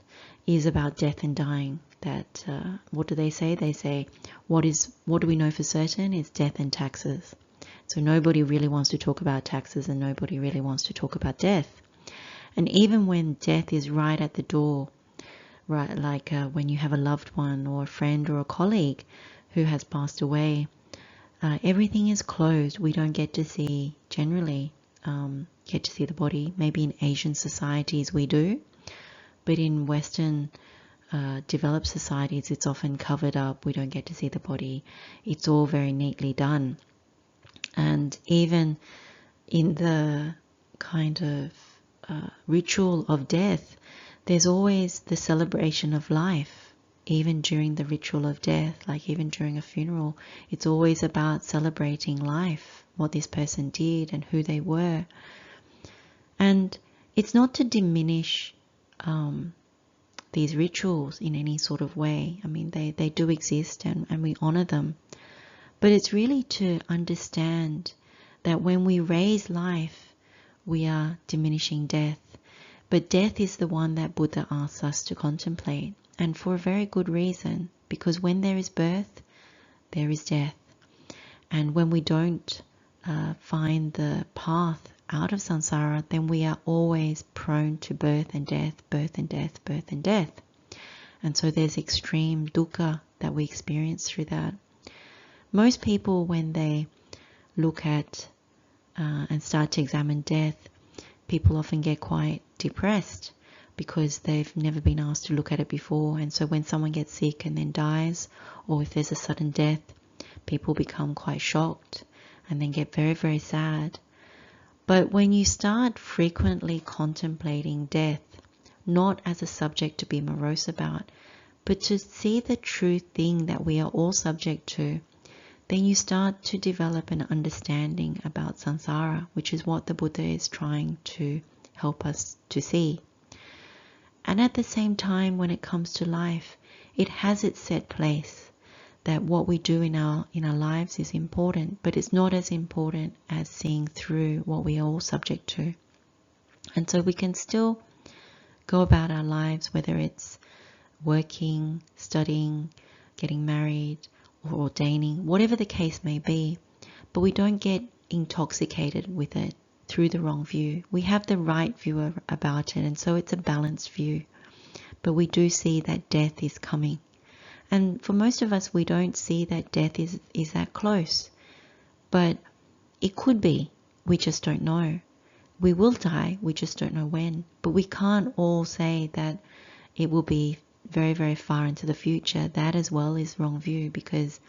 is about death and dying. That what do they say? They say, what do we know for certain is death and taxes. So nobody really wants to talk about taxes, and nobody really wants to talk about death. And even when death is right at the door, right, like when you have a loved one or a friend or a colleague who has passed away, everything is closed. We don't get to see, generally, get to see the body. Maybe in Asian societies we do, but in Western developed societies it's often covered up. We don't get to see the body. It's all very neatly done. And even in the kind of ritual of death, there's always the celebration of life. Even during the ritual of death, like even during a funeral, it's always about celebrating life, what this person did and who they were. And it's not to diminish these rituals in any sort of way. I mean, they do exist and we honor them. But it's really to understand that when we raise life, we are diminishing death. But death is the one that Buddha asks us to contemplate, and for a very good reason, because when there is birth, there is death. And when we don't find the path out of samsara, then we are always prone to birth and death, birth and death, birth and death. And so there's extreme dukkha that we experience through that. Most people, when they look at and start to examine death, people often get quite depressed because they've never been asked to look at it before. And so when someone gets sick and then dies, or if there's a sudden death, people become quite shocked and then get very, very sad. But when you start frequently contemplating death, not as a subject to be morose about, but to see the true thing that we are all subject to, then you start to develop an understanding about samsara, which is what the Buddha is trying to help us to see. And at the same time, when it comes to life, it has its set place, that what we do in our lives is important, but it's not as important as seeing through what we are all subject to. And so we can still go about our lives, whether it's working, studying, getting married, or ordaining, whatever the case may be, but we don't get intoxicated with it through the wrong view. We have the right view about it, and so it's a balanced view. But we do see that death is coming. And for most of us, we don't see that death is that close. But it could be. We just don't know. We will die. We just don't know when. But we can't all say that it will be very, very far into the future. That as well is wrong view, because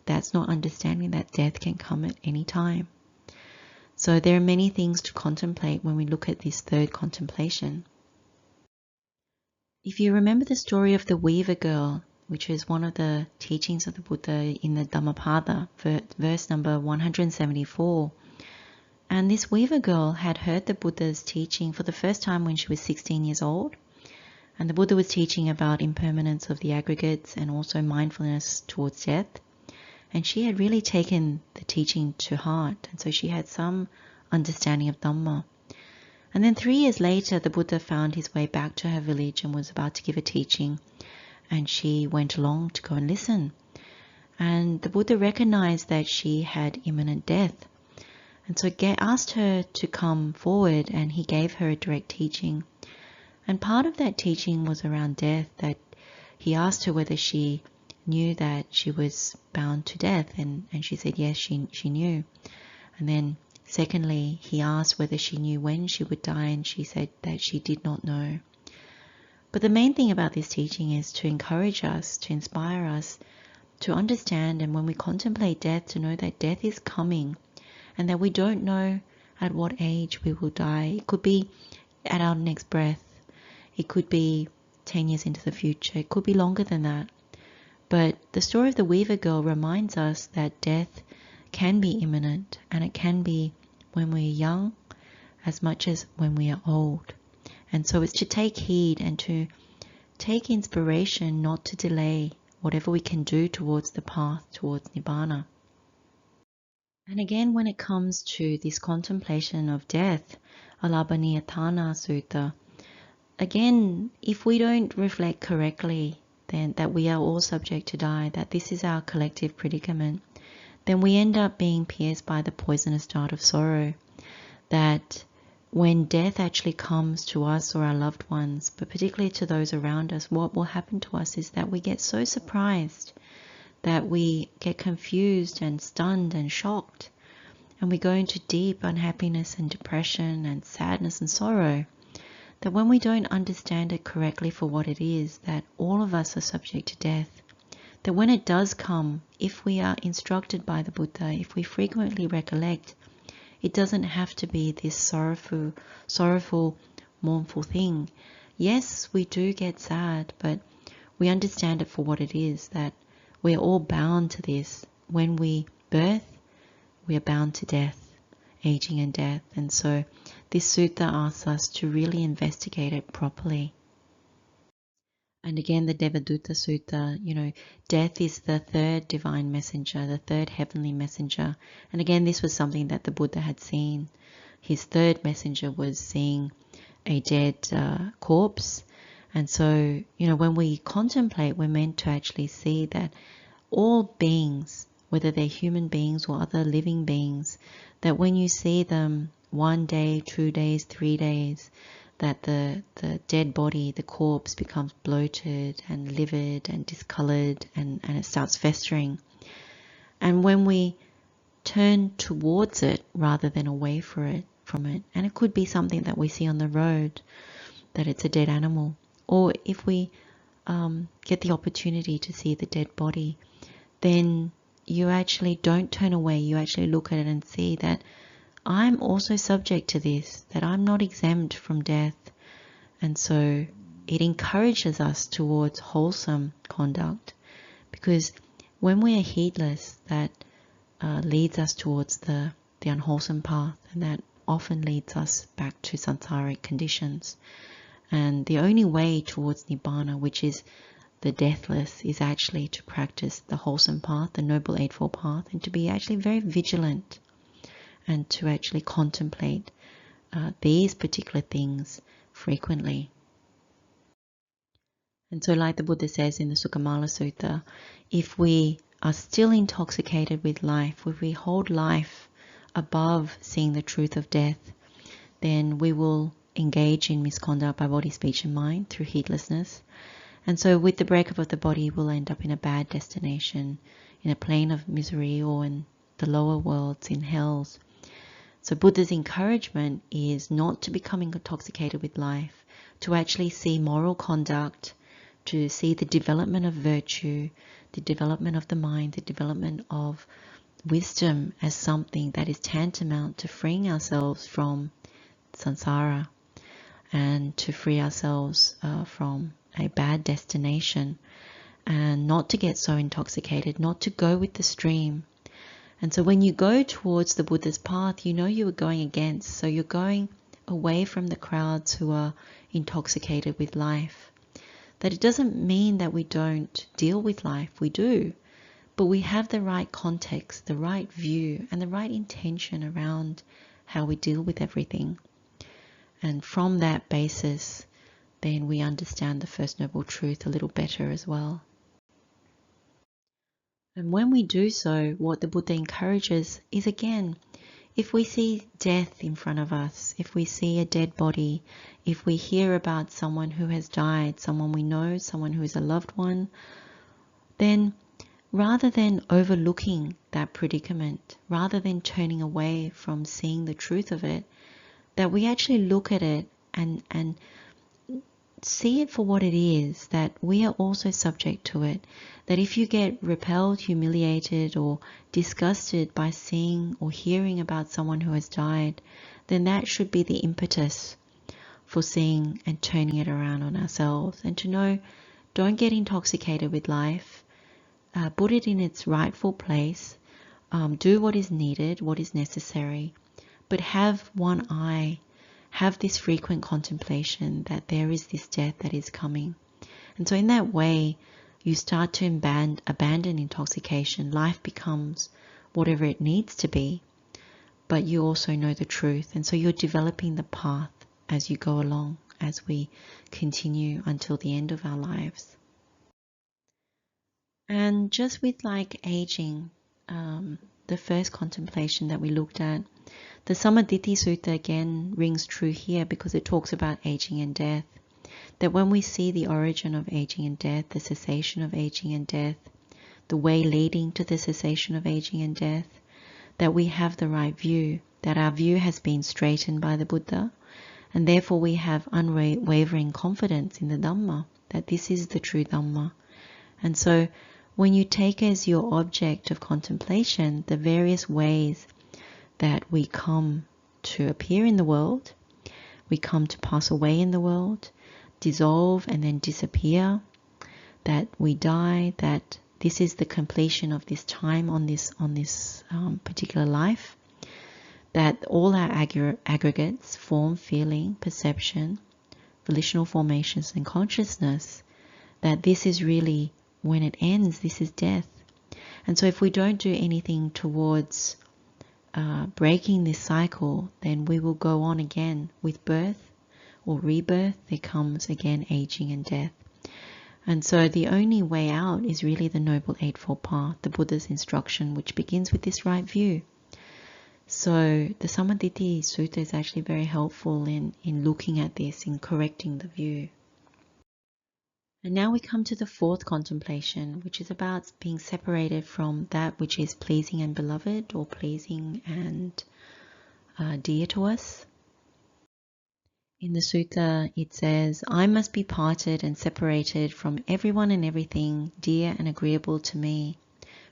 that's not understanding that death can come at any time. So there are many things to contemplate when we look at this third contemplation. If you remember the story of the weaver girl, which is one of the teachings of the Buddha in the Dhammapada, verse number 174. And this weaver girl had heard the Buddha's teaching for the first time when she was 16 years old. And the Buddha was teaching about impermanence of the aggregates and also mindfulness towards death. And she had really taken the teaching to heart. And so she had some understanding of Dhamma. And then 3 years later, the Buddha found his way back to her village and was about to give a teaching. And she went along to go and listen. And the Buddha recognized that she had imminent death. And so asked her to come forward, and he gave her a direct teaching. And part of that teaching was around death, that he asked her whether she knew that she was bound to death. And she said yes, she knew. And then secondly, he asked whether she knew when she would die, and she said that she did not know. But the main thing about this teaching is to encourage us, to inspire us, to understand, and when we contemplate death, to know that death is coming and that we don't know at what age we will die. It could be at our next breath. It could be 10 years into the future. It could be longer than that. But the story of the weaver girl reminds us that death can be imminent, and it can be when we're young as much as when we are old. And so it's to take heed and to take inspiration, not to delay whatever we can do towards the path towards Nibbana. And again, when it comes to this contemplation of death, Alabhaniyatana Sutta, again, if we don't reflect correctly, then that we are all subject to die, that this is our collective predicament, then we end up being pierced by the poisonous dart of sorrow, that when death actually comes to us or our loved ones, but particularly to those around us, what will happen to us is that we get so surprised, that we get confused and stunned and shocked, and we go into deep unhappiness and depression and sadness and sorrow, that when we don't understand it correctly for what it is, that all of us are subject to death, that when it does come, if we are instructed by the Buddha, if we frequently recollect, it doesn't have to be this sorrowful, mournful thing. Yes, we do get sad, but we understand it for what it is, that we are all bound to this. When we birth, we are bound to death, aging and death. And so this sutta asks us to really investigate it properly. And again, the Devadatta Sutta, death is the third divine messenger, the third heavenly messenger. And again, this was something that the Buddha had seen. his third messenger was seeing a dead corpse. And so, when we contemplate, we're meant to actually see that all beings, whether they're human beings or other living beings, that when you see them 1 day, 2 days, 3 days, that the dead body, the corpse, becomes bloated and livid and discolored, and it starts festering. And when we turn towards it rather than away from it, and it could be something that we see on the road, that it's a dead animal, or if we get the opportunity to see the dead body, then you actually don't turn away. You actually look at it and see that I'm also subject to this, that I'm not exempt from death. And so it encourages us towards wholesome conduct, because when we are heedless, that leads us towards the unwholesome path, and that often leads us back to samsaric conditions. And the only way towards Nibbana, which is the deathless, is actually to practice the wholesome path, the Noble Eightfold Path, and to be actually very vigilant and to actually contemplate these particular things frequently. And so, like the Buddha says in the Sukkamala Sutta, if we are still intoxicated with life, if we hold life above seeing the truth of death, then we will engage in misconduct by body, speech and mind through heedlessness. And so with the breakup of the body, we'll end up in a bad destination, in a plane of misery, or in the lower worlds, in hells. So Buddha's encouragement is not to become intoxicated with life, to actually see moral conduct, to see the development of virtue, the development of the mind, the development of wisdom as something that is tantamount to freeing ourselves from samsara, and to free ourselves from a bad destination, and not to get so intoxicated, not to go with the stream. And so when you go towards the Buddha's path, you know you are going against. So you're going away from the crowds who are intoxicated with life. That it doesn't mean that we don't deal with life. We do. But we have the right context, the right view, and the right intention around how we deal with everything. And from that basis, then we understand the First Noble Truth a little better as well. And when we do so, what the Buddha encourages is, again, if we see death in front of us, if we see a dead body, if we hear about someone who has died, someone we know, someone who is a loved one, then rather than overlooking that predicament, rather than turning away from seeing the truth of it, that we actually look at it and see it for what it is, that we are also subject to it. That if you get repelled, humiliated, or disgusted by seeing or hearing about someone who has died, then that should be the impetus for seeing and turning it around on ourselves. And to know, don't get intoxicated with life. Put it in its rightful place. Do what is needed, what is necessary. But have one eye, have this frequent contemplation that there is this death that is coming. And so in that way, you start to abandon intoxication. Life becomes whatever it needs to be, but you also know the truth. And so you're developing the path as you go along, as we continue until the end of our lives. And just with like aging, the first contemplation that we looked at, the Sammādiṭṭhi Sutta again rings true here, because it talks about aging and death. That when we see the origin of aging and death, the cessation of aging and death, the way leading to the cessation of aging and death, that we have the right view, that our view has been straightened by the Buddha, and therefore we have unwavering confidence in the Dhamma, that this is the true Dhamma. And so when you take as your object of contemplation the various ways that we come to appear in the world, we come to pass away in the world, dissolve and then disappear, that we die, that this is the completion of this time on this particular life, that all our aggregates, form, feeling, perception, volitional formations and consciousness, that this is really, when it ends, this is death. And so if we don't do anything towards breaking this cycle, then we will go on again with birth or rebirth. There comes again aging and death. And so the only way out is really the Noble Eightfold Path, the Buddha's instruction, which begins with this right view. So the Sammādiṭṭhi Sutta is actually very helpful in looking at this, in correcting the view. And now we come to the fourth contemplation, which is about being separated from that which is pleasing and beloved, or pleasing and dear to us. In the sutta it says, I must be parted and separated from everyone and everything dear and agreeable to me.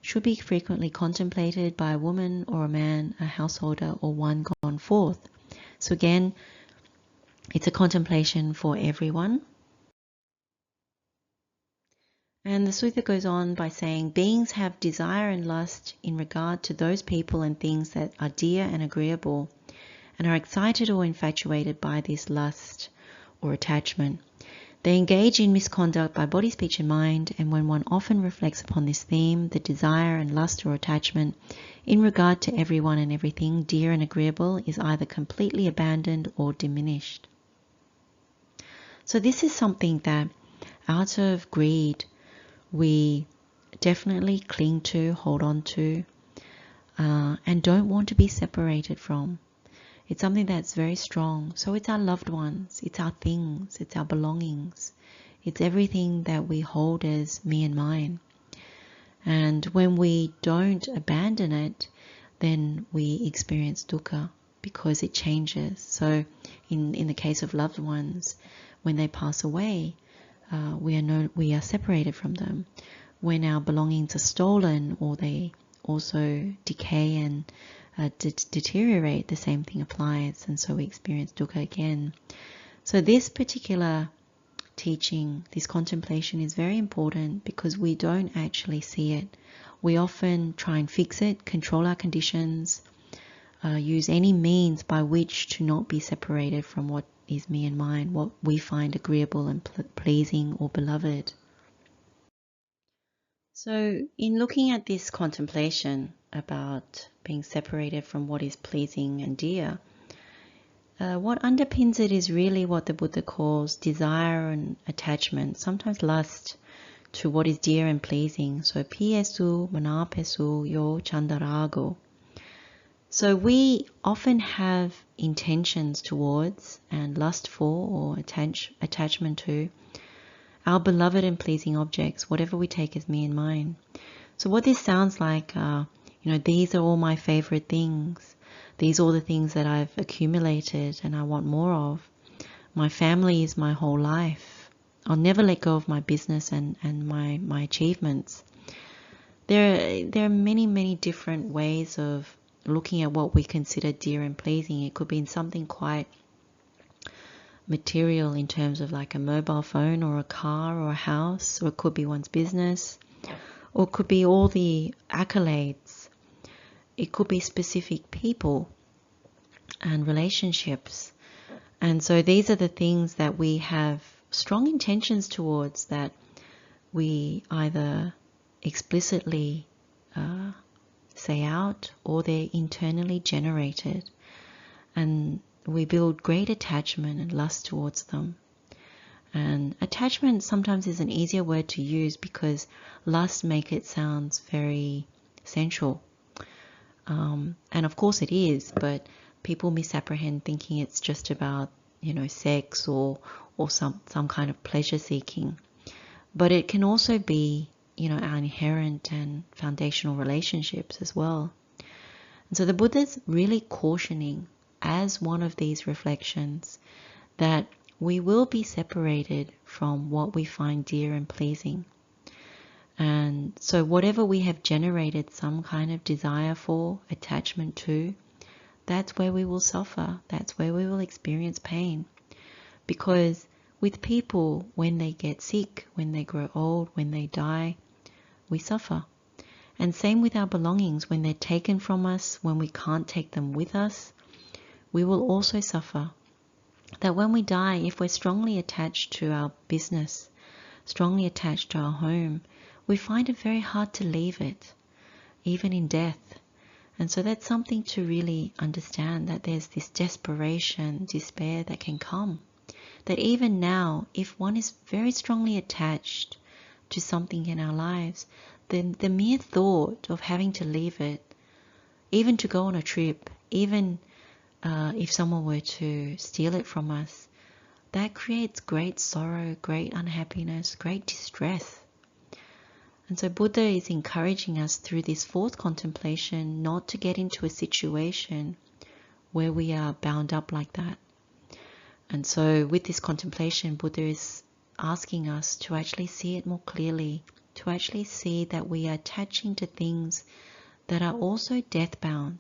Should be frequently contemplated by a woman or a man, a householder, or one gone forth. So again, it's a contemplation for everyone. And the sutta goes on by saying, beings have desire and lust in regard to those people and things that are dear and agreeable, and are excited or infatuated by this lust or attachment. They engage in misconduct by body, speech, and mind, and when one often reflects upon this theme, the desire and lust or attachment in regard to everyone and everything dear and agreeable is either completely abandoned or diminished. So this is something that out of greed we definitely cling to, hold on to, and don't want to be separated from. It's something that's very strong. So it's our loved ones, it's our things, it's our belongings, it's everything that we hold as me and mine. And when we don't abandon it, then we experience dukkha, because it changes. So in the case of loved ones, when they pass away, we are separated from them. When our belongings are stolen, or they also decay and deteriorate, the same thing applies, and so we experience dukkha again. So this particular teaching, this contemplation, is very important because we don't actually see it. We often try and fix it, control our conditions, use any means by which to not be separated from what is me and mine, what we find agreeable and pleasing or beloved. So in looking at this contemplation about being separated from what is pleasing and dear, what underpins it is really what the Buddha calls desire and attachment, sometimes lust, to what is dear and pleasing. So piesu manapesu yo chandarago. So we often have intentions towards and lust for or attachment to our beloved and pleasing objects, whatever we take as me and mine. So what this sounds like, these are all my favorite things. These are all the things that I've accumulated and I want more of. My family is my whole life. I'll never let go of my business and my achievements. There are many, many different ways of looking at what we consider dear and pleasing. It could be in something quite material in terms of like a mobile phone or a car or a house, or it could be one's business, or it could be all the accolades. It could be specific people and relationships. And so these are the things that we have strong intentions towards, that we either explicitly say out, or they're internally generated. And we build great attachment and lust towards them. And attachment sometimes is an easier word to use because lust makes it sound very sensual. And of course it is, but people misapprehend thinking it's just about, sex or some kind of pleasure seeking. But it can also be, our inherent and foundational relationships as well. And so the Buddha's really cautioning, as one of these reflections, that we will be separated from what we find dear and pleasing. And so whatever we have generated some kind of desire for, attachment to, that's where we will suffer. That's where we will experience pain. Because with people, when they get sick, when they grow old, when they die, we suffer. And same with our belongings. When they're taken from us, when we can't take them with us, we will also suffer. That when we die, if we're strongly attached to our business, strongly attached to our home, we find it very hard to leave it, even in death. And so that's something to really understand, that there's this desperation, despair that can come. That even now, if one is very strongly attached to something in our lives, then the mere thought of having to leave it, even to go on a trip, even if someone were to steal it from us, that creates great sorrow, great unhappiness, great distress. And so Buddha is encouraging us through this fourth contemplation not to get into a situation where we are bound up like that. And so with this contemplation, Buddha is asking us to actually see it more clearly, to actually see that we are attaching to things that are also death-bound,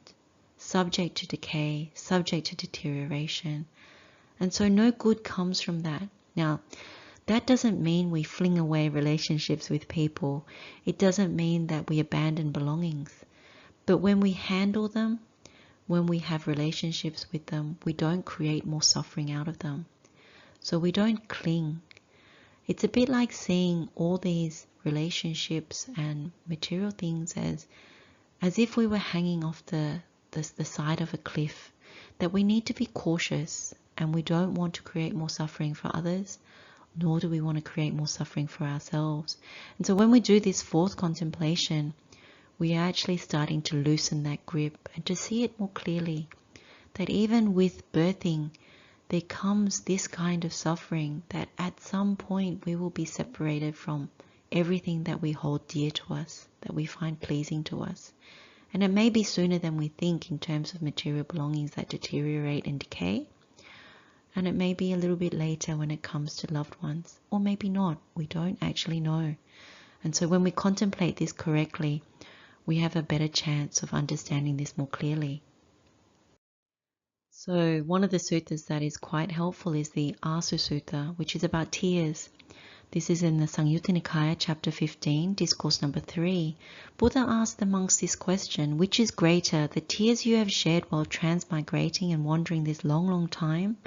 subject to decay, subject to deterioration. And so no good comes from that. Now, that doesn't mean we fling away relationships with people. It doesn't mean that we abandon belongings. But when we handle them, when we have relationships with them, we don't create more suffering out of them. So we don't cling. It's a bit like seeing all these relationships and material things as if we were hanging off the side of a cliff, that we need to be cautious, and we don't want to create more suffering for others, nor do we want to create more suffering for ourselves. And so when we do this fourth contemplation, we are actually starting to loosen that grip and to see it more clearly, that even with birthing, there comes this kind of suffering, that at some point we will be separated from everything that we hold dear to us, that we find pleasing to us. And it may be sooner than we think in terms of material belongings that deteriorate and decay. And it may be a little bit later when it comes to loved ones, or maybe not. We don't actually know. And so when we contemplate this correctly, we have a better chance of understanding this more clearly. So one of the suttas that is quite helpful is the Assu Sutta, which is about tears. This is in the Samyutta Nikāya, chapter 15, discourse number 3. Buddha asked the monks this question: which is greater, the tears you have shed while transmigrating and wandering this long, long time,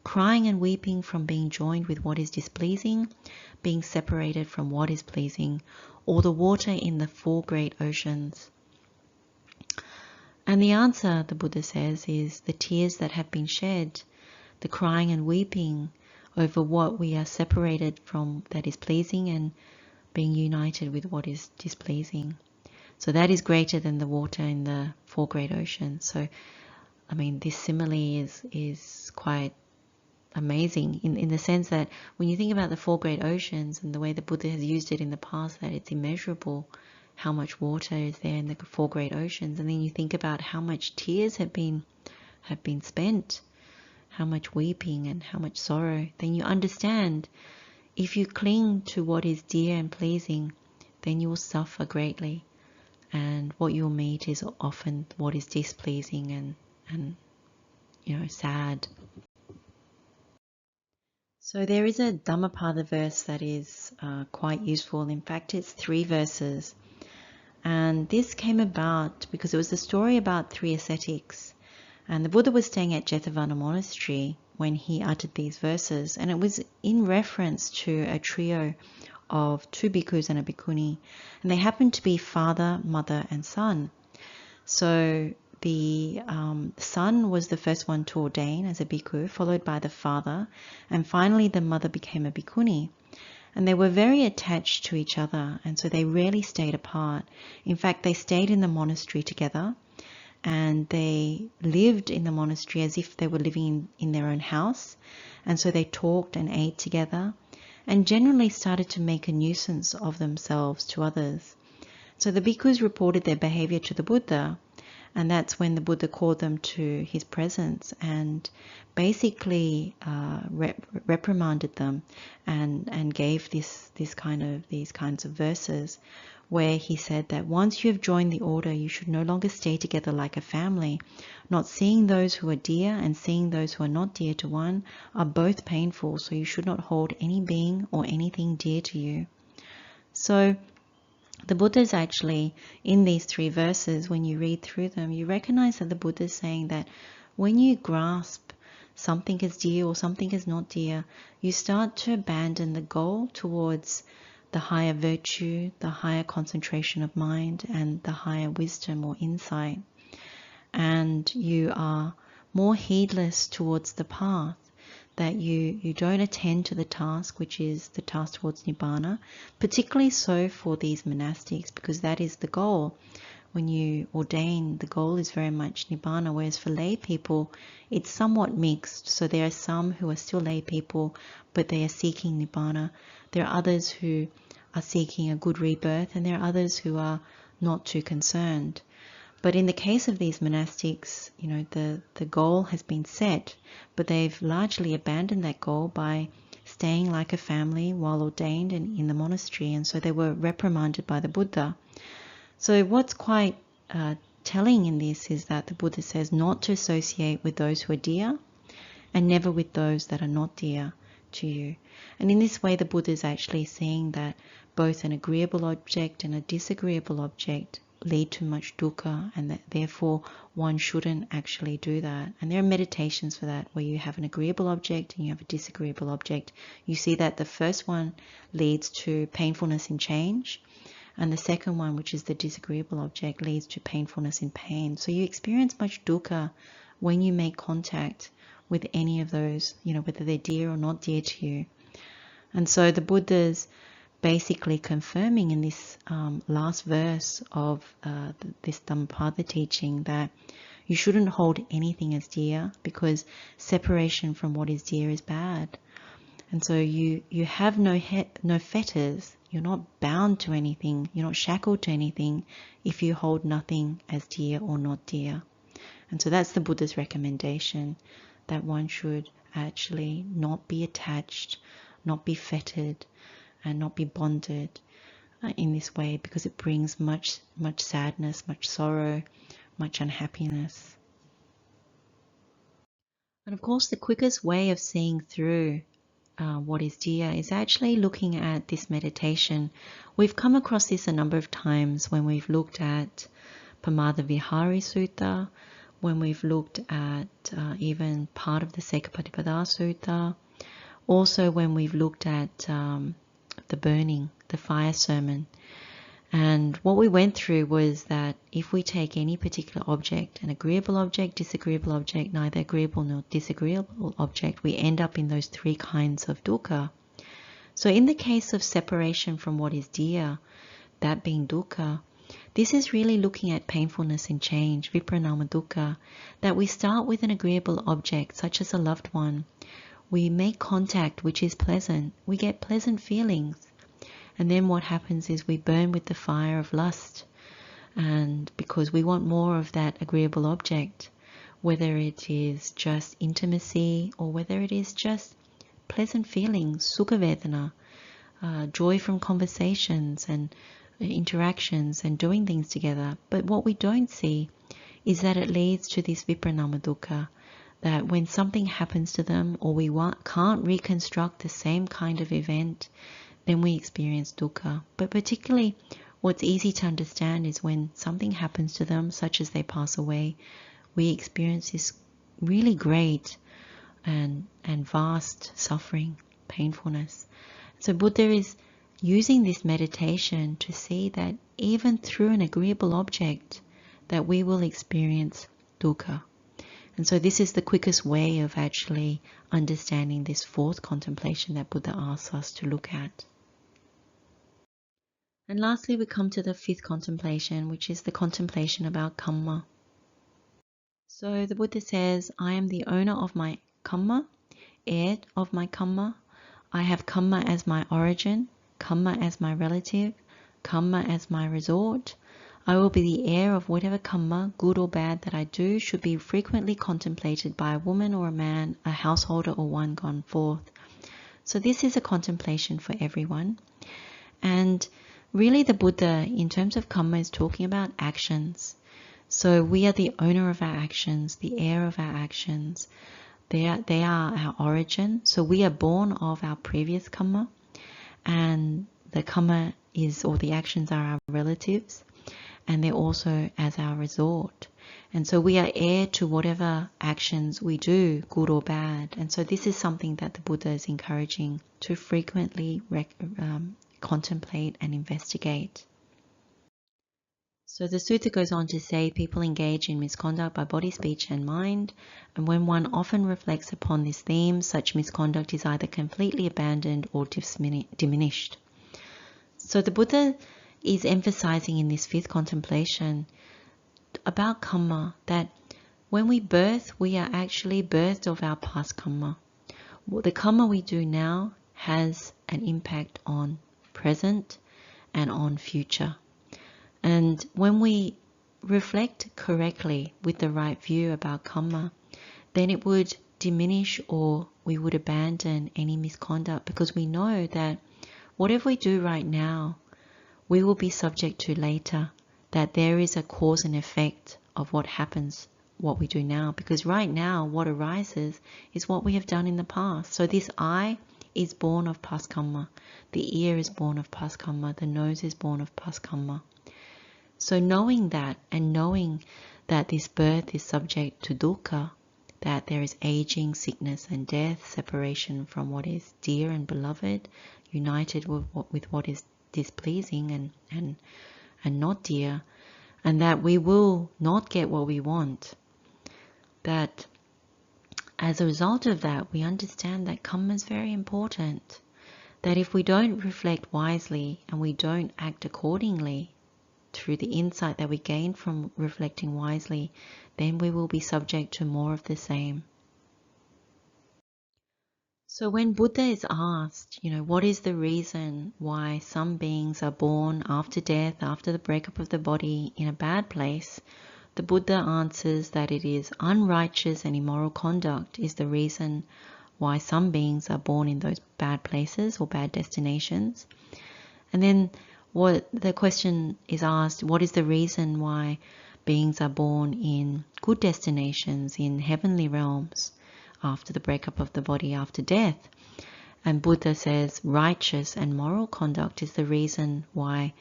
crying and weeping from being joined with what is displeasing, being separated from what is pleasing, or the water in the 4 great oceans? And the answer, the Buddha says, is the tears that have been shed, the crying and weeping over what we are separated from that is pleasing and being united with what is displeasing. So that is greater than the water in the 4 great oceans. So, I mean, this simile is quite amazing in the sense that when you think about the 4 great oceans and the way the Buddha has used it in the past, that it's immeasurable how much water is there in the 4 great oceans, and then you think about how much tears have been spent, how much weeping and how much sorrow, then you understand if you cling to what is dear and pleasing, then you will suffer greatly, and what you'll meet is often what is displeasing and sad. So there is a Dhammapada verse that is quite useful. In fact, it's 3 verses. And this came about because it was a story about 3 ascetics. And the Buddha was staying at Jātidhammā monastery when he uttered these verses. And it was in reference to a trio of 2 bhikkhus and a bhikkhuni. And they happened to be father, mother, and son. So the son was the first one to ordain as a bhikkhu, followed by the father, and finally the mother became a bhikkhuni. And they were very attached to each other, and so they rarely stayed apart. In fact, they stayed in the monastery together, and they lived in the monastery as if they were living in their own house. And so they talked and ate together, and generally started to make a nuisance of themselves to others. So the bhikkhus reported their behavior to the Buddha, and that's when the Buddha called them to his presence and basically reprimanded them and gave these kinds of verses where he said that once you have joined the order, you should no longer stay together like a family. Not seeing those who are dear and seeing those who are not dear to one are both painful, so you should not hold any being or anything dear to you. So the Buddha is actually, in these 3 verses, when you read through them, you recognize that the Buddha is saying that when you grasp something as dear or something as not dear, you start to abandon the goal towards the higher virtue, the higher concentration of mind, and the higher wisdom or insight. and you are more heedless towards the path, that you don't attend to the task, which is the task towards Nibbana, particularly so for these monastics, because that is the goal. When you ordain, the goal is very much Nibbana, whereas for lay people, it's somewhat mixed. So there are some who are still lay people, but they are seeking Nibbana. There are others who are seeking a good rebirth, and there are others who are not too concerned. But in the case of these monastics, you know, the goal has been set, but they've largely abandoned that goal by staying like a family while ordained and in the monastery, and so they were reprimanded by the Buddha. So what's quite telling in this is that the Buddha says not to associate with those who are dear and never with those that are not dear to you. And in this way, the Buddha is actually saying that both an agreeable object and a disagreeable object lead to much dukkha, and that therefore one shouldn't actually do that. And there are meditations for that, where you have an agreeable object and you have a disagreeable object. You see that the first one leads to painfulness and change, and the second one, which is the disagreeable object, leads to painfulness and pain. So you experience much dukkha when you make contact with any of those, you know, whether they're dear or not dear to you. And so the Buddha's basically confirming in this last verse of this Dhammapada teaching that you shouldn't hold anything as dear, because separation from what is dear is bad. And so you have no fetters. You're not bound to anything. You're not shackled to anything if you hold nothing as dear or not dear. And so that's the Buddha's recommendation, that one should actually not be attached, not be fettered, and not be bonded in this way, because it brings much sadness, much sorrow, much unhappiness. And of course, the quickest way of seeing through what is dear is actually looking at this meditation. We've come across this a number of times when we've looked at Pamadavihari Sutta, when we've looked at even part of the Sekapatipada Sutta, also when we've looked at the burning, the fire sermon. And what we went through was that if we take any particular object, an agreeable object, disagreeable object, neither agreeable nor disagreeable object, we end up in those three kinds of dukkha. So in the case of separation from what is dear, that being dukkha, this is really looking at painfulness and change, vipranama dukkha, that we start with an agreeable object, such as a loved one. We make contact, which is pleasant. We get pleasant feelings. And then what happens is we burn with the fire of lust, and because we want more of that agreeable object, whether it is just intimacy or whether it is just pleasant feelings, sukha vedana, joy from conversations and interactions and doing things together. But what we don't see is that it leads to this vipranama dukkha, that when something happens to them or we can't reconstruct the same kind of event, then we experience dukkha. But particularly what's easy to understand is when something happens to them, such as they pass away, we experience this really great and vast suffering, painfulness. So Buddha is using this meditation to see that even through an agreeable object, that we will experience dukkha. And so this is the quickest way of actually understanding this fourth contemplation that Buddha asks us to look at. And lastly, we come to the fifth contemplation, which is the contemplation about kamma. So the Buddha says, I am the owner of my kamma, heir of my kamma. I have kamma as my origin, kamma as my relative, kamma as my resort. I will be the heir of whatever kamma, good or bad, that I do should be frequently contemplated by a woman or a man, a householder or one gone forth. So this is a contemplation for everyone. And really the Buddha, in terms of kamma, is talking about actions. So we are the owner of our actions, the heir of our actions. They are our origin. So we are born of our previous kamma, and the kamma is, or the actions are our relatives, and they're also as our resort. And so we are heir to whatever actions we do, good or bad. And so this is something that the Buddha is encouraging to frequently contemplate and investigate. So the sutta goes on to say people engage in misconduct by body, speech and mind, and when one often reflects upon this theme, such misconduct is either completely abandoned or diminished. So the Buddha is emphasizing in this fifth contemplation about karma, that when we birth, we are actually birthed of our past karma. The karma we do now has an impact on present and on future. And when we reflect correctly with the right view about karma, then it would diminish or we would abandon any misconduct, because we know that whatever we do right now, we will be subject to later, that there is a cause and effect of what happens, what we do now. Because right now, what arises is what we have done in the past. So this eye is born of past karma, the ear is born of past karma, the nose is born of past karma. So knowing that, and knowing that this birth is subject to dukkha, that there is aging, sickness and death, separation from what is dear and beloved, united with what is displeasing and not dear, and that we will not get what we want, that as a result of that, we understand that karma is very important, that if we don't reflect wisely and we don't act accordingly, through the insight that we gain from reflecting wisely, then we will be subject to more of the same. So when Buddha is asked, what is the reason why some beings are born after death, after the breakup of the body, in a bad place, the Buddha answers that it is unrighteous and immoral conduct is the reason why some beings are born in those bad places or bad destinations. And then the question is asked, what is the reason why beings are born in good destinations, in heavenly realms, after the breakup of the body, after death? And Buddha says righteous and moral conduct is the reason why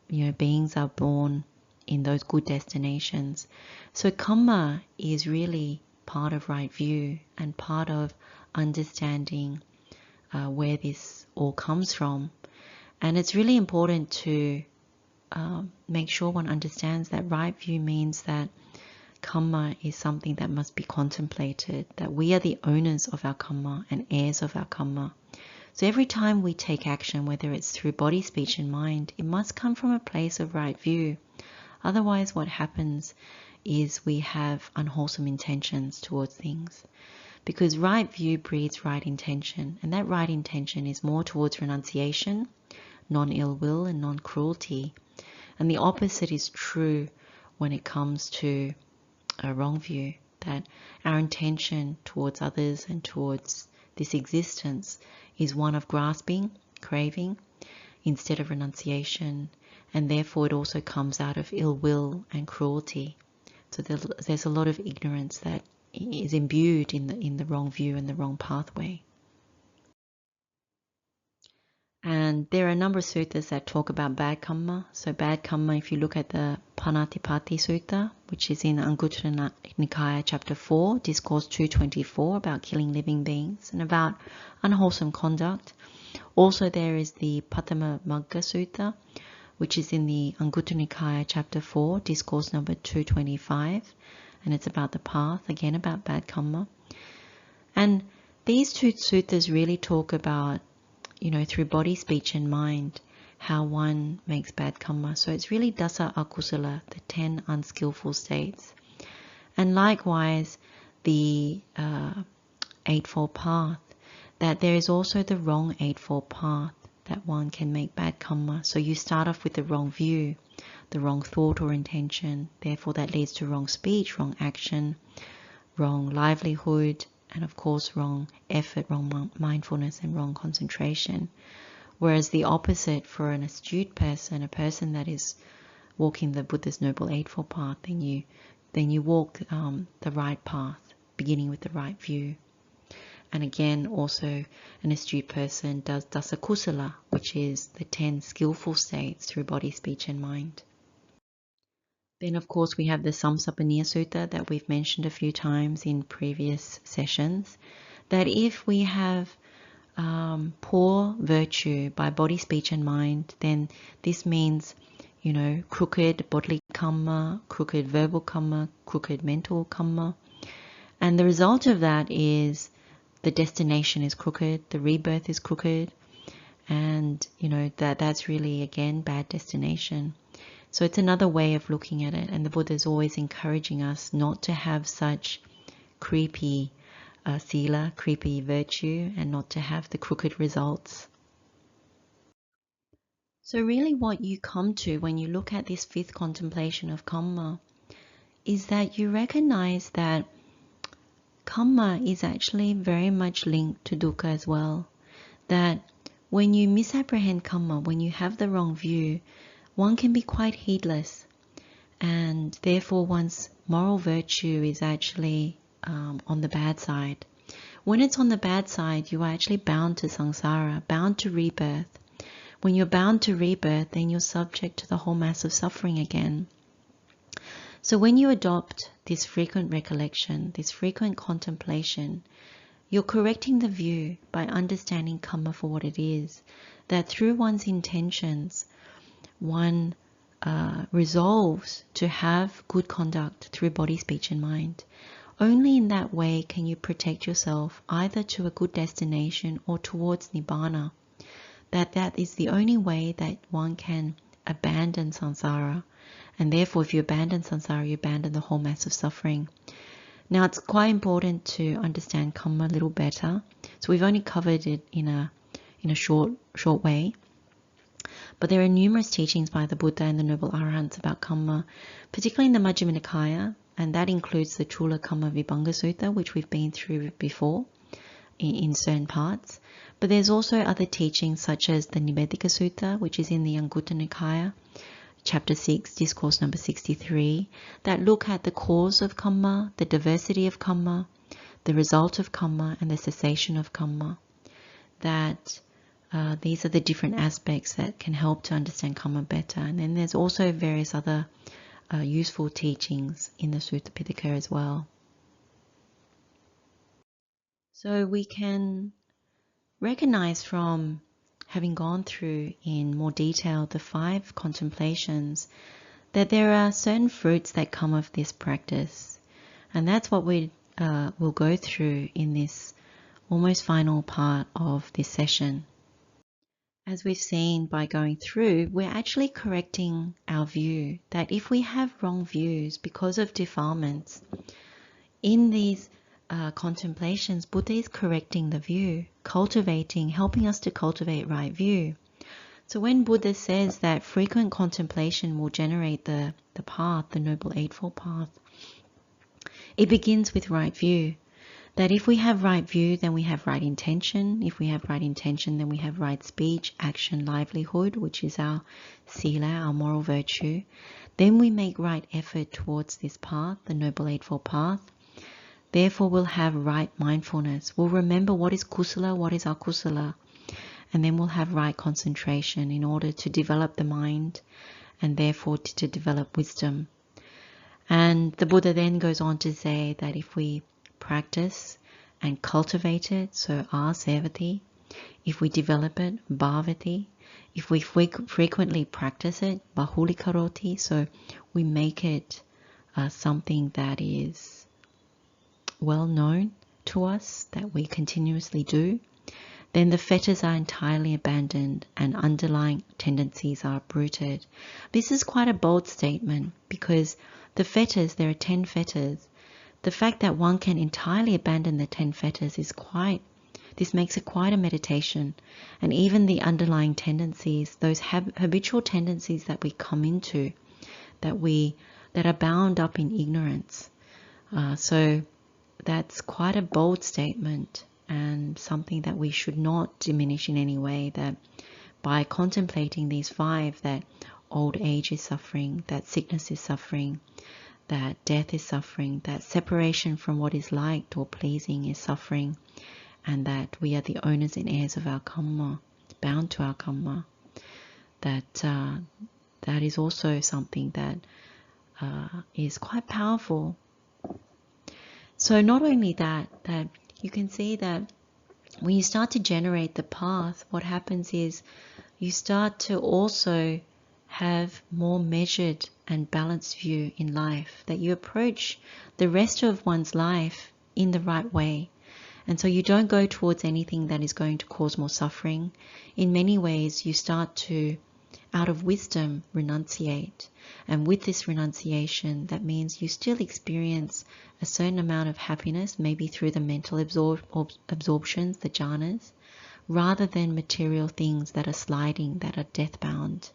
beings are born in those good destinations. So karma is really part of right view and part of understanding where this all comes from. And it's really important to make sure one understands that right view means that karma is something that must be contemplated, that we are the owners of our karma and heirs of our karma. So every time we take action, whether it's through body, speech and mind, it must come from a place of right view. Otherwise, what happens is we have unwholesome intentions towards things. Because right view breeds right intention, and that right intention is more towards renunciation, non-ill will and non-cruelty. And the opposite is true when it comes to a wrong view, that our intention towards others and towards this existence is one of grasping, craving, instead of renunciation, and therefore it also comes out of ill will and cruelty. So there's a lot of ignorance that is imbued in the wrong view and the wrong pathway. And there are a number of suttas that talk about bad karma. So bad karma, if you look at the Untitled Sutta, which is in Anguttara Nikaya chapter 4, discourse 224, about killing living beings and about unwholesome conduct. Also there is the Patiborga Suta, which is in the Anguttara Nikaya chapter 4, discourse number 225, and it's about the path, again about bad karma. And these two suttas really talk about, through body, speech and mind, how one makes bad karma. So it's really dasa akusala, the 10 unskillful states. And likewise, the Eightfold Path, that there is also the wrong Eightfold Path, that one can make bad karma. So you start off with the wrong view, the wrong thought or intention. Therefore, that leads to wrong speech, wrong action, wrong livelihood, and of course wrong effort, wrong mindfulness and wrong concentration. Whereas the opposite for an astute person, a person that is walking the Buddha's Noble Eightfold Path, then you walk the right path, beginning with the right view. And again, also an astute person does dasa kusala, which is the 10 skillful states through body, speech and mind. Then, of course, we have the Samsapaniyasuta that we've mentioned a few times in previous sessions, that if we have poor virtue by body, speech and mind, then this means, crooked bodily karma, crooked verbal karma, crooked mental karma. And the result of that is the destination is crooked, the rebirth is crooked, and that's really, again, bad destination. So it's another way of looking at it, and the Buddha is always encouraging us not to have such creepy sila, creepy virtue, and not to have the crooked results. So really what you come to when you look at this fifth contemplation of karma is that you recognize that karma is actually very much linked to dukkha as well. That when you misapprehend karma, when you have the wrong view, one can be quite heedless, and therefore one's moral virtue is actually on the bad side. When it's on the bad side, you are actually bound to samsara, bound to rebirth. When you're bound to rebirth, then you're subject to the whole mass of suffering again. So when you adopt this frequent recollection, this frequent contemplation, you're correcting the view by understanding karma for what it is. That through one's intentions, one resolves to have good conduct through body, speech, and mind. Only in that way can you protect yourself either to a good destination or towards nibbana. That is the only way that one can abandon samsara. And therefore, if you abandon samsara, you abandon the whole mass of suffering. Now, it's quite important to understand karma a little better. So we've only covered it in a short way. But there are numerous teachings by the Buddha and the Noble Arahants about karma, particularly in the Majjhima Nikaya, and that includes the Chula Karma Vibhanga Sutta, which we've been through before in certain parts. But there's also other teachings such as the Nibbedika Sutta, which is in the Anguttara Nikaya, Chapter 6, Discourse number 63, that look at the cause of karma, the diversity of karma, the result of karma, and the cessation of karma. That these are the different aspects that can help to understand karma better. And then there's also various other useful teachings in the Sutta Pitaka as well. So we can recognize from having gone through in more detail the 5 contemplations that there are certain fruits that come of this practice. And that's what we will go through in this almost final part of this session. As we've seen by going through, we're actually correcting our view, that if we have wrong views because of defilements, in these contemplations, Buddha is correcting the view, helping us to cultivate right view. So when Buddha says that frequent contemplation will generate the path, the Noble Eightfold Path, it begins with right view. That if we have right view, then we have right intention. If we have right intention, then we have right speech, action, livelihood, which is our sila, our moral virtue. Then we make right effort towards this path, the Noble Eightfold Path. Therefore, we'll have right mindfulness. We'll remember what is kusala, what is akusala. And then we'll have right concentration in order to develop the mind and therefore to develop wisdom. And the Buddha then goes on to say that if we practice and cultivate it, so asevati, if we develop it, bhavati, if we frequently practice it, bahulikaroti, so we make it something that is well known to us, that we continuously do, then the fetters are entirely abandoned and underlying tendencies are uprooted. This is quite a bold statement because the fetters, there are 10 fetters. The fact that one can entirely abandon the 10 fetters this makes it quite a meditation. And even the underlying tendencies, those habitual tendencies that we come into, that are bound up in ignorance. So that's quite a bold statement and something that we should not diminish in any way, that by contemplating these 5, that old age is suffering, that sickness is suffering, that death is suffering, that separation from what is liked or pleasing is suffering, and that we are the owners and heirs of our karma, bound to our karma. That is also something that is quite powerful. So not only that you can see that when you start to generate the path, what happens is you start to also have more measured and balanced view in life, that you approach the rest of one's life in the right way. And so you don't go towards anything that is going to cause more suffering. In many ways, you start to, out of wisdom, renunciate. And with this renunciation, that means you still experience a certain amount of happiness, maybe through the mental absorptions, the jhanas, rather than material things that are sliding, that are death-bound.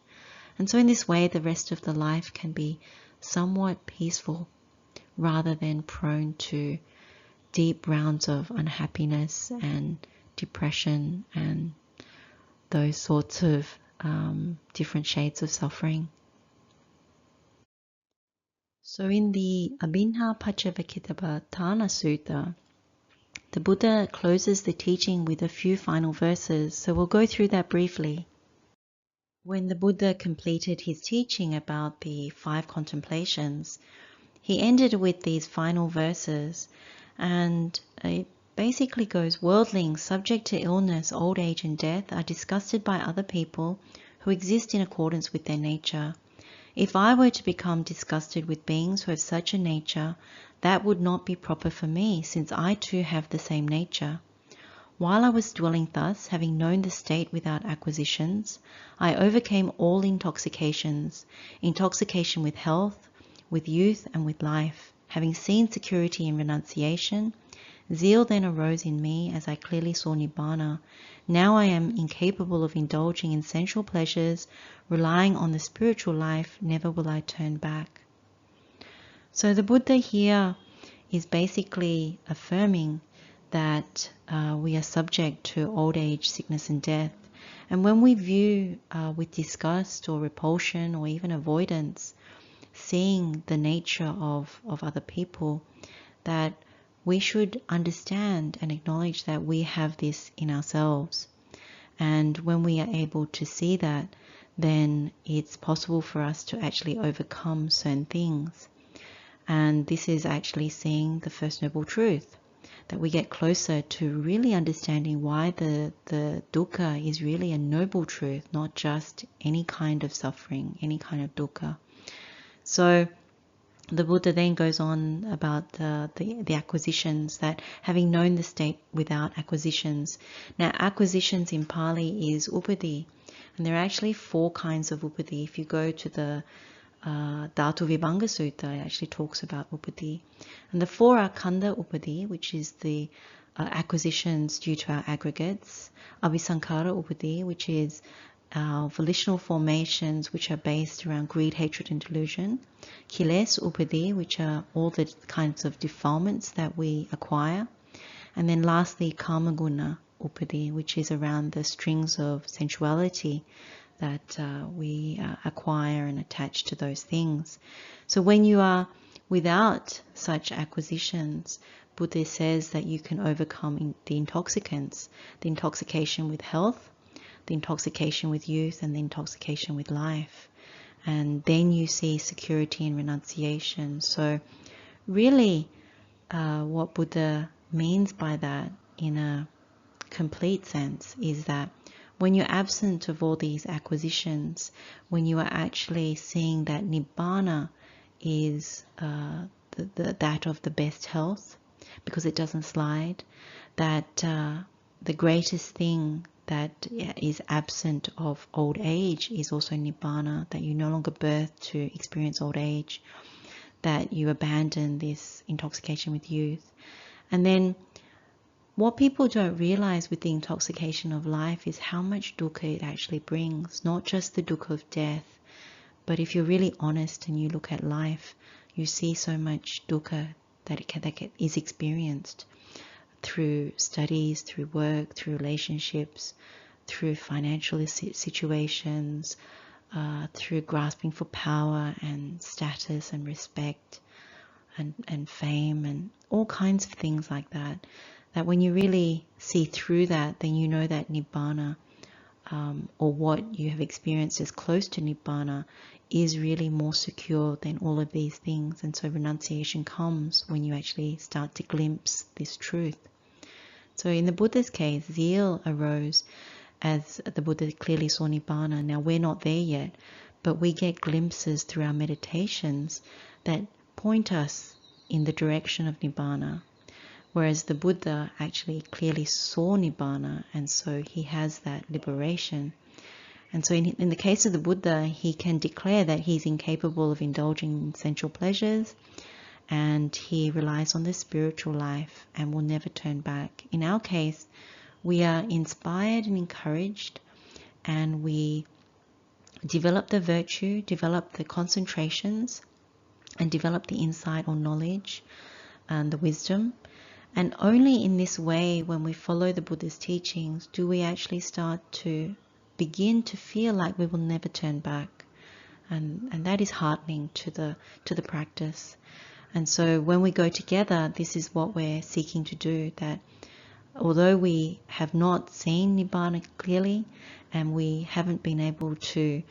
And so in this way, the rest of the life can be somewhat peaceful, rather than prone to deep rounds of unhappiness and depression and those sorts of different shades of suffering. So in the Abhiṇhapaccavekkhitabbaṭhāna Sutta, the Buddha closes the teaching with a few final verses, so we'll go through that briefly. When the Buddha completed his teaching about the 5 contemplations, he ended with these final verses, and it basically goes, worldlings subject to illness, old age and death are disgusted by other people who exist in accordance with their nature. If I were to become disgusted with beings who have such a nature, that would not be proper for me, since I too have the same nature. While I was dwelling thus, having known the state without acquisitions, I overcame all intoxications, intoxication with health, with youth and with life. Having seen security in renunciation, zeal then arose in me as I clearly saw Nibbana. Now I am incapable of indulging in sensual pleasures, relying on the spiritual life, never will I turn back. So the Buddha here is basically affirming that we are subject to old age, sickness and death. And when we view with disgust or repulsion or even avoidance, seeing the nature of other people, that we should understand and acknowledge that we have this in ourselves. And when we are able to see that, then it's possible for us to actually overcome certain things. And this is actually seeing the First Noble Truth, that we get closer to really understanding why the dukkha is really a noble truth, not just any kind of suffering, any kind of dukkha. So the Buddha then goes on about the acquisitions, that having known the state without acquisitions. Now acquisitions in Pali is upadhi, and there are actually 4 kinds of upadhi. If you go to the Vatthupama Sutta, it actually talks about upadhi. And the 4 are khandha upadhi, which is the acquisitions due to our aggregates. Abhisankara upadhi, which is our volitional formations which are based around greed, hatred and delusion. Kiles upadhi, which are all the kinds of defilements that we acquire. And then lastly, karma guna upadhi, which is around the strings of sensuality that we acquire and attach to those things. So when you are without such acquisitions, Buddha says that you can overcome the intoxicants, the intoxication with health, the intoxication with youth, and the intoxication with life. And then you see security and renunciation. So really what Buddha means by that in a complete sense is that when you're absent of all these acquisitions, when you are actually seeing that Nibbana is that of the best health, because it doesn't slide, that the greatest thing that is absent of old age is also Nibbana, that you no longer birth to experience old age, that you abandon this intoxication with youth. And then what people don't realize with the intoxication of life is how much dukkha it actually brings, not just the dukkha of death, but if you're really honest and you look at life, you see so much dukkha that is experienced through studies, through work, through relationships, through financial situations, through grasping for power and status and respect and fame and all kinds of things like that. That when you really see through that, then you know that Nibbana, or what you have experienced as close to Nibbana, is really more secure than all of these things. And so renunciation comes when you actually start to glimpse this truth. So in the Buddha's case, zeal arose as the Buddha clearly saw Nibbana. Now we're not there yet, but we get glimpses through our meditations that point us in the direction of Nibbana. Whereas the Buddha actually clearly saw Nibbana, and so he has that liberation. And so in the case of the Buddha, he can declare that he's incapable of indulging in sensual pleasures, and he relies on the spiritual life and will never turn back. In our case, we are inspired and encouraged, and we develop the virtue, develop the concentrations, and develop the insight or knowledge and the wisdom. And only in this way, when we follow the Buddha's teachings, do we actually start to begin to feel like we will never turn back. And that is heartening to the practice. And so when we go together, this is what we're seeking to do, that although we have not seen Nibbana clearly, and we haven't been able to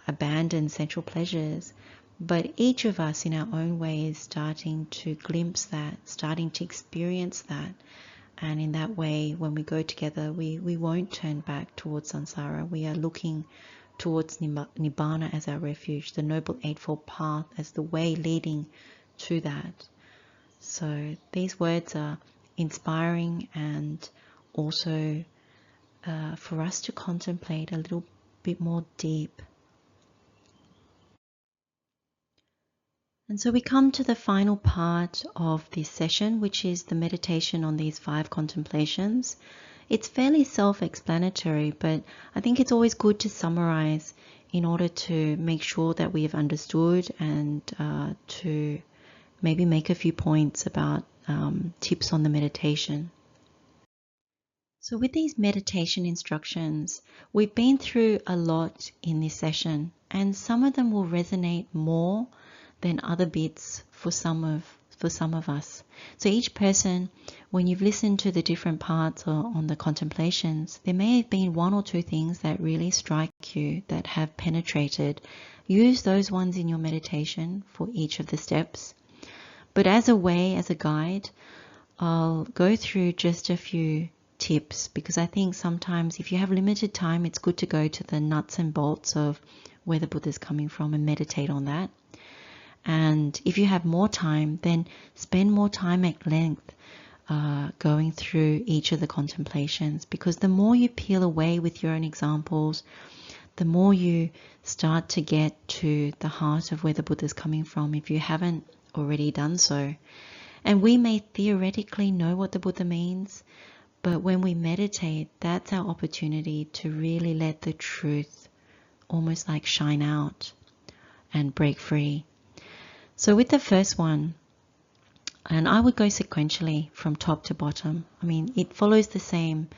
abandon sensual pleasures, but each of us in our own way is starting to glimpse that, starting to experience that. And in that way, when we go together, we won't turn back towards samsara. We are looking towards Nibbana as our refuge, the Noble Eightfold Path as the way leading to that. So these words are inspiring, and also for us to contemplate a little bit more deep. And so we come to the final part of this session, which is the meditation on these 5 contemplations. It's fairly self-explanatory, but I think it's always good to summarize in order to make sure that we have understood, and to maybe make a few points about tips on the meditation. So with these meditation instructions, we've been through a lot in this session, and some of them will resonate more than other bits for some of us. So each person, when you've listened to the different parts on the contemplations, there may have been 1 or 2 things that really strike you, that have penetrated. Use those ones in your meditation for each of the steps. But as a guide, I'll go through just a few tips, because I think sometimes if you have limited time, it's good to go to the nuts and bolts of where the Buddha's coming from and meditate on that. And if you have more time, then spend more time at length going through each of the contemplations, because the more you peel away with your own examples, the more you start to get to the heart of where the Buddha's coming from, if you haven't already done so. And we may theoretically know what the Buddha means, but when we meditate, that's our opportunity to really let the truth almost like shine out and break free. So with the first one, and I would go sequentially from top to bottom. I mean, it follows the same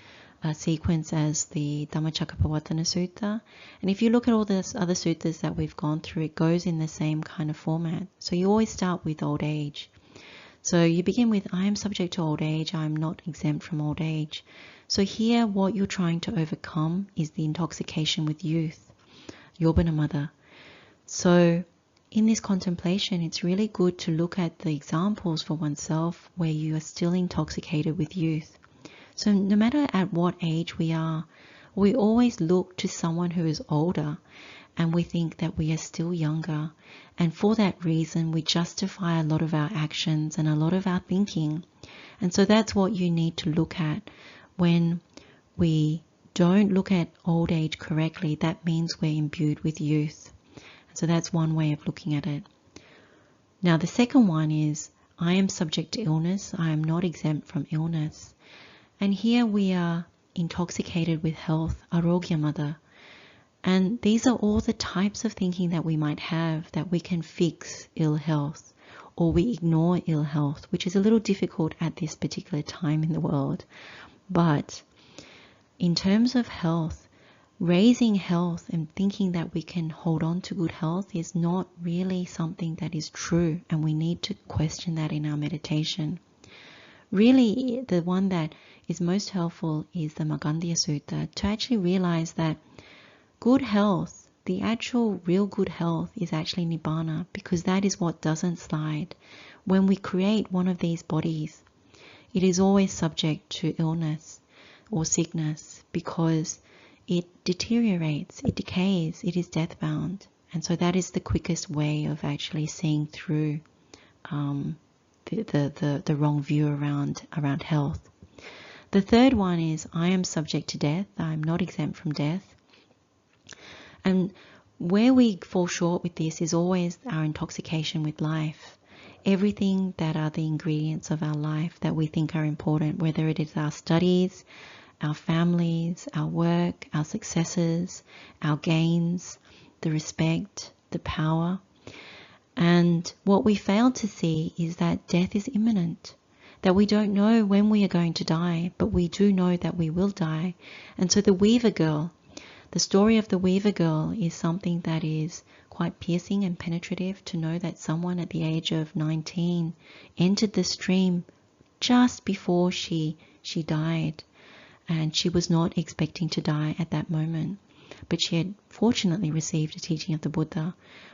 sequence as the Dhammacakkappavattana Sutta. And if you look at all the other suttas that we've gone through, it goes in the same kind of format. So you always start with old age. So you begin with, I am subject to old age, I am not exempt from old age. So here what you're trying to overcome is the intoxication with youth, Yobana. So in this contemplation, it's really good to look at the examples for oneself where you are still intoxicated with youth. So no matter at what age we are, we always look to someone who is older, and we think that we are still younger. And for that reason, we justify a lot of our actions and a lot of our thinking. And so that's what you need to look at when we don't look at old age correctly. That means we're imbued with youth. So that's one way of looking at it. Now the second one is, I am subject to illness, I am not exempt from illness. And here we are intoxicated with health, arogya. And these are all the types of thinking that we might have, that we can fix ill health, or we ignore ill health, which is a little difficult at this particular time in the world. But in terms of health, raising health and thinking that we can hold on to good health is not really something that is true, and we need to question that in our meditation. Really, the one that is most helpful is the Māgaṇḍiya Sutta, to actually realize that good health, the actual real good health, is actually Nibbana, because that is what doesn't slide. When we create one of these bodies, it is always subject to illness or sickness, because it deteriorates, it decays, it is death-bound. And so that is the quickest way of actually seeing through the wrong view around health. The third one is, I am subject to death, I'm not exempt from death. And where we fall short with this is always our intoxication with life. Everything that are the ingredients of our life that we think are important, whether it is our studies, our families, our work, our successes, our gains, the respect, the power. And what we fail to see is that death is imminent, that we don't know when we are going to die, but we do know that we will die. And so the Weaver Girl, the story of the Weaver Girl is something that is quite piercing and penetrative, to know that someone at the age of 19 entered the stream just before she died, and she was not expecting to die at that moment, but she had fortunately received a teaching of the Buddha.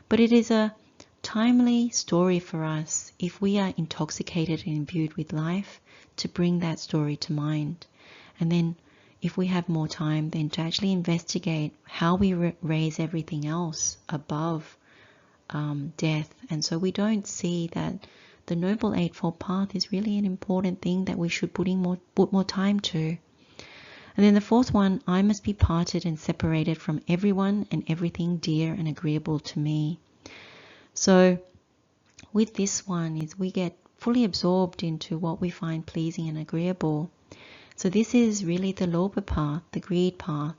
But it is a timely story for us, if we are intoxicated and imbued with life, to bring that story to mind. And then if we have more time, then to actually investigate how we raise everything else above death. And so we don't see that the Noble Eightfold Path is really an important thing that we should put more time to. And then the fourth one, I must be parted and separated from everyone and everything dear and agreeable to me. So with this one is we get fully absorbed into what we find pleasing and agreeable. So this is really the Lobha path, the greed path.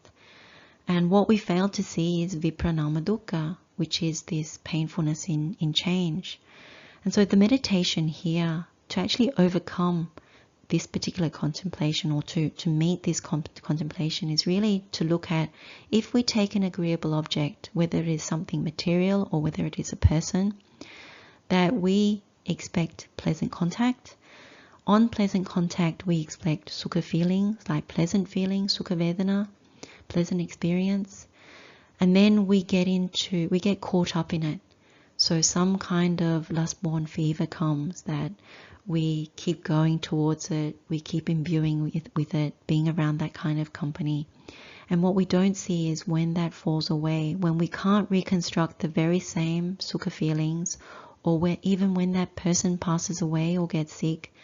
And what we fail to see is Vipranama Dukkha, which is this painfulness in change. And so the meditation here to actually overcome this particular contemplation, or to meet this contemplation, is really to look at, if we take an agreeable object, whether it is something material or whether it is a person, that we expect pleasant contact. On pleasant contact, we expect sukha feelings, like pleasant feelings, sukha vedana, pleasant experience. And then we get caught up in it. So some kind of lust-born fever comes, that we keep going towards it, we keep imbuing with it, being around that kind of company. And what we don't see is when that falls away, when we can't reconstruct the very same sukha feelings, or even when that person passes away or gets sick,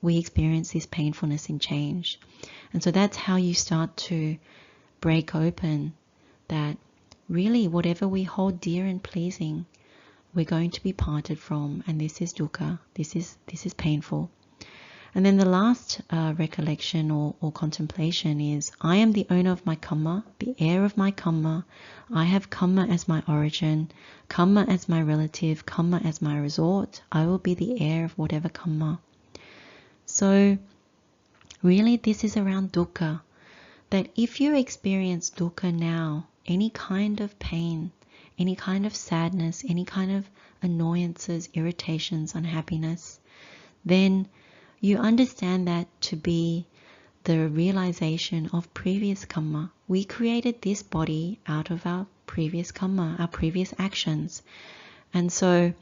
we experience this painfulness in change. And so that's how you start to break open that really whatever we hold dear and pleasing, we're going to be parted from, and this is dukkha, this is painful. And then the last recollection or contemplation is, I am the owner of my karma, the heir of my karma. I have karma as my origin, karma as my relative, karma as my resort. I will be the heir of whatever karma. So really this is around dukkha, that if you experience dukkha now, any kind of pain, any kind of sadness, any kind of annoyances, irritations, unhappiness, then you understand that to be the realization of previous karma. We created this body out of our previous karma, our previous actions. And so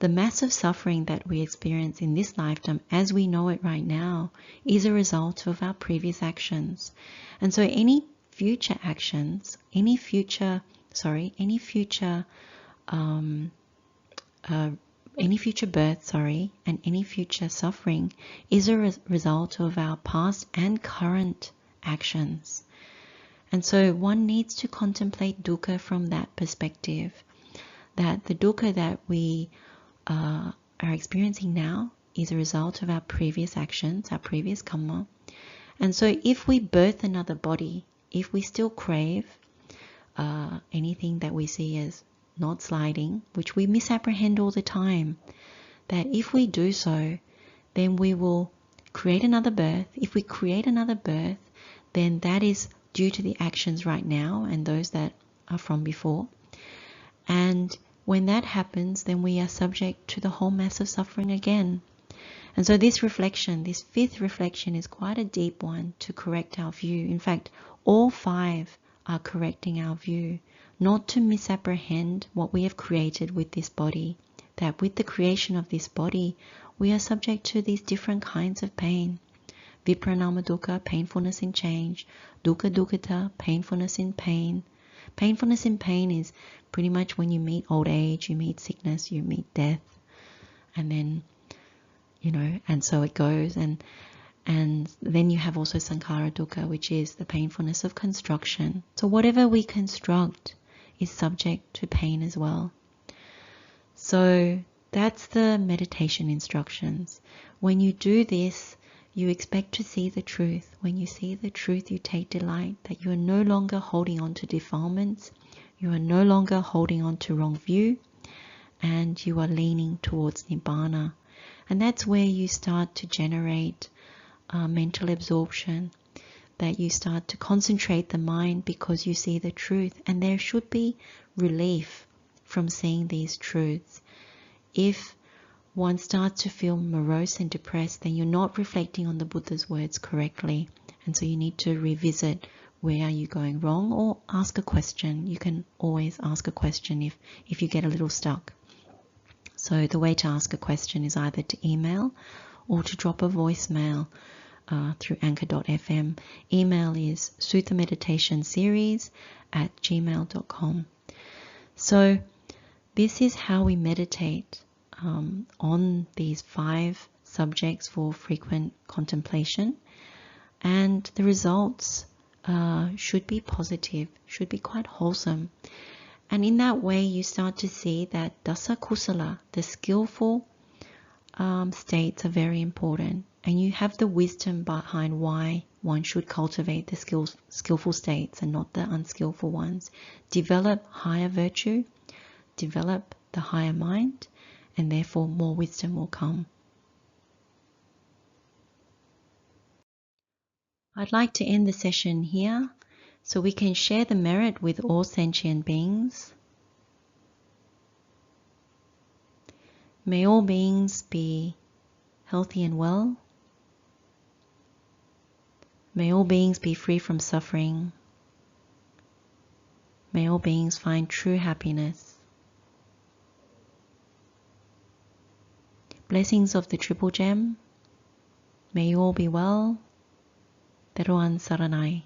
the massive suffering that we experience in this lifetime, as we know it right now, is a result of our previous actions. And so any future actions, any future birth, and any future suffering is a result of our past and current actions. And so one needs to contemplate dukkha from that perspective, that the dukkha that we are experiencing now is a result of our previous actions, our previous karma. And so if we birth another body, if we still crave anything that we see as not sliding, which we misapprehend all the time, that if we do so, then we will create another birth. If we create another birth, then that is due to the actions right now and those that are from before. And when that happens, then we are subject to the whole mass of suffering again. And so this reflection, this fifth reflection, is quite a deep one to correct our view. In fact, all five are correcting our view, not to misapprehend what we have created with this body, that with the creation of this body, we are subject to these different kinds of pain, Viparinama dukkha, painfulness in change. Dukkha dukkata, painfulness in pain. Painfulness in pain is pretty much when you meet old age, you meet sickness, you meet death. And then, and so it goes. And then you have also sankhara dukkha, which is the painfulness of construction. So whatever we construct is subject to pain as well. So that's the meditation instructions. When you do this, you expect to see the truth. When you see the truth, you take delight that you are no longer holding on to defilements, you are no longer holding on to wrong view, and you are leaning towards nibbana. And that's where you start to generate mental absorption, that you start to concentrate the mind because you see the truth. And there should be relief from seeing these truths. If one starts to feel morose and depressed, then you're not reflecting on the Buddha's words correctly. And so you need to revisit, where are you going wrong, or ask a question. You can always ask a question if you get a little stuck. So the way to ask a question is either to email or to drop a voicemail through anchor.fm. Email is suttameditationseries@gmail.com. So this is how we meditate on these 5 subjects for frequent contemplation, and the results should be positive, should be quite wholesome. And in that way you start to see that dasa kusala, the skillful states, are very important, and you have the wisdom behind why one should cultivate the skillful states and not the unskillful ones. Develop higher virtue, develop the higher mind, and therefore more wisdom will come. I'd like to end the session here so we can share the merit with all sentient beings. May all beings be healthy and well. May all beings be free from suffering. May all beings find true happiness. Blessings of the Triple Gem. May you all be well. Teruan Saranai.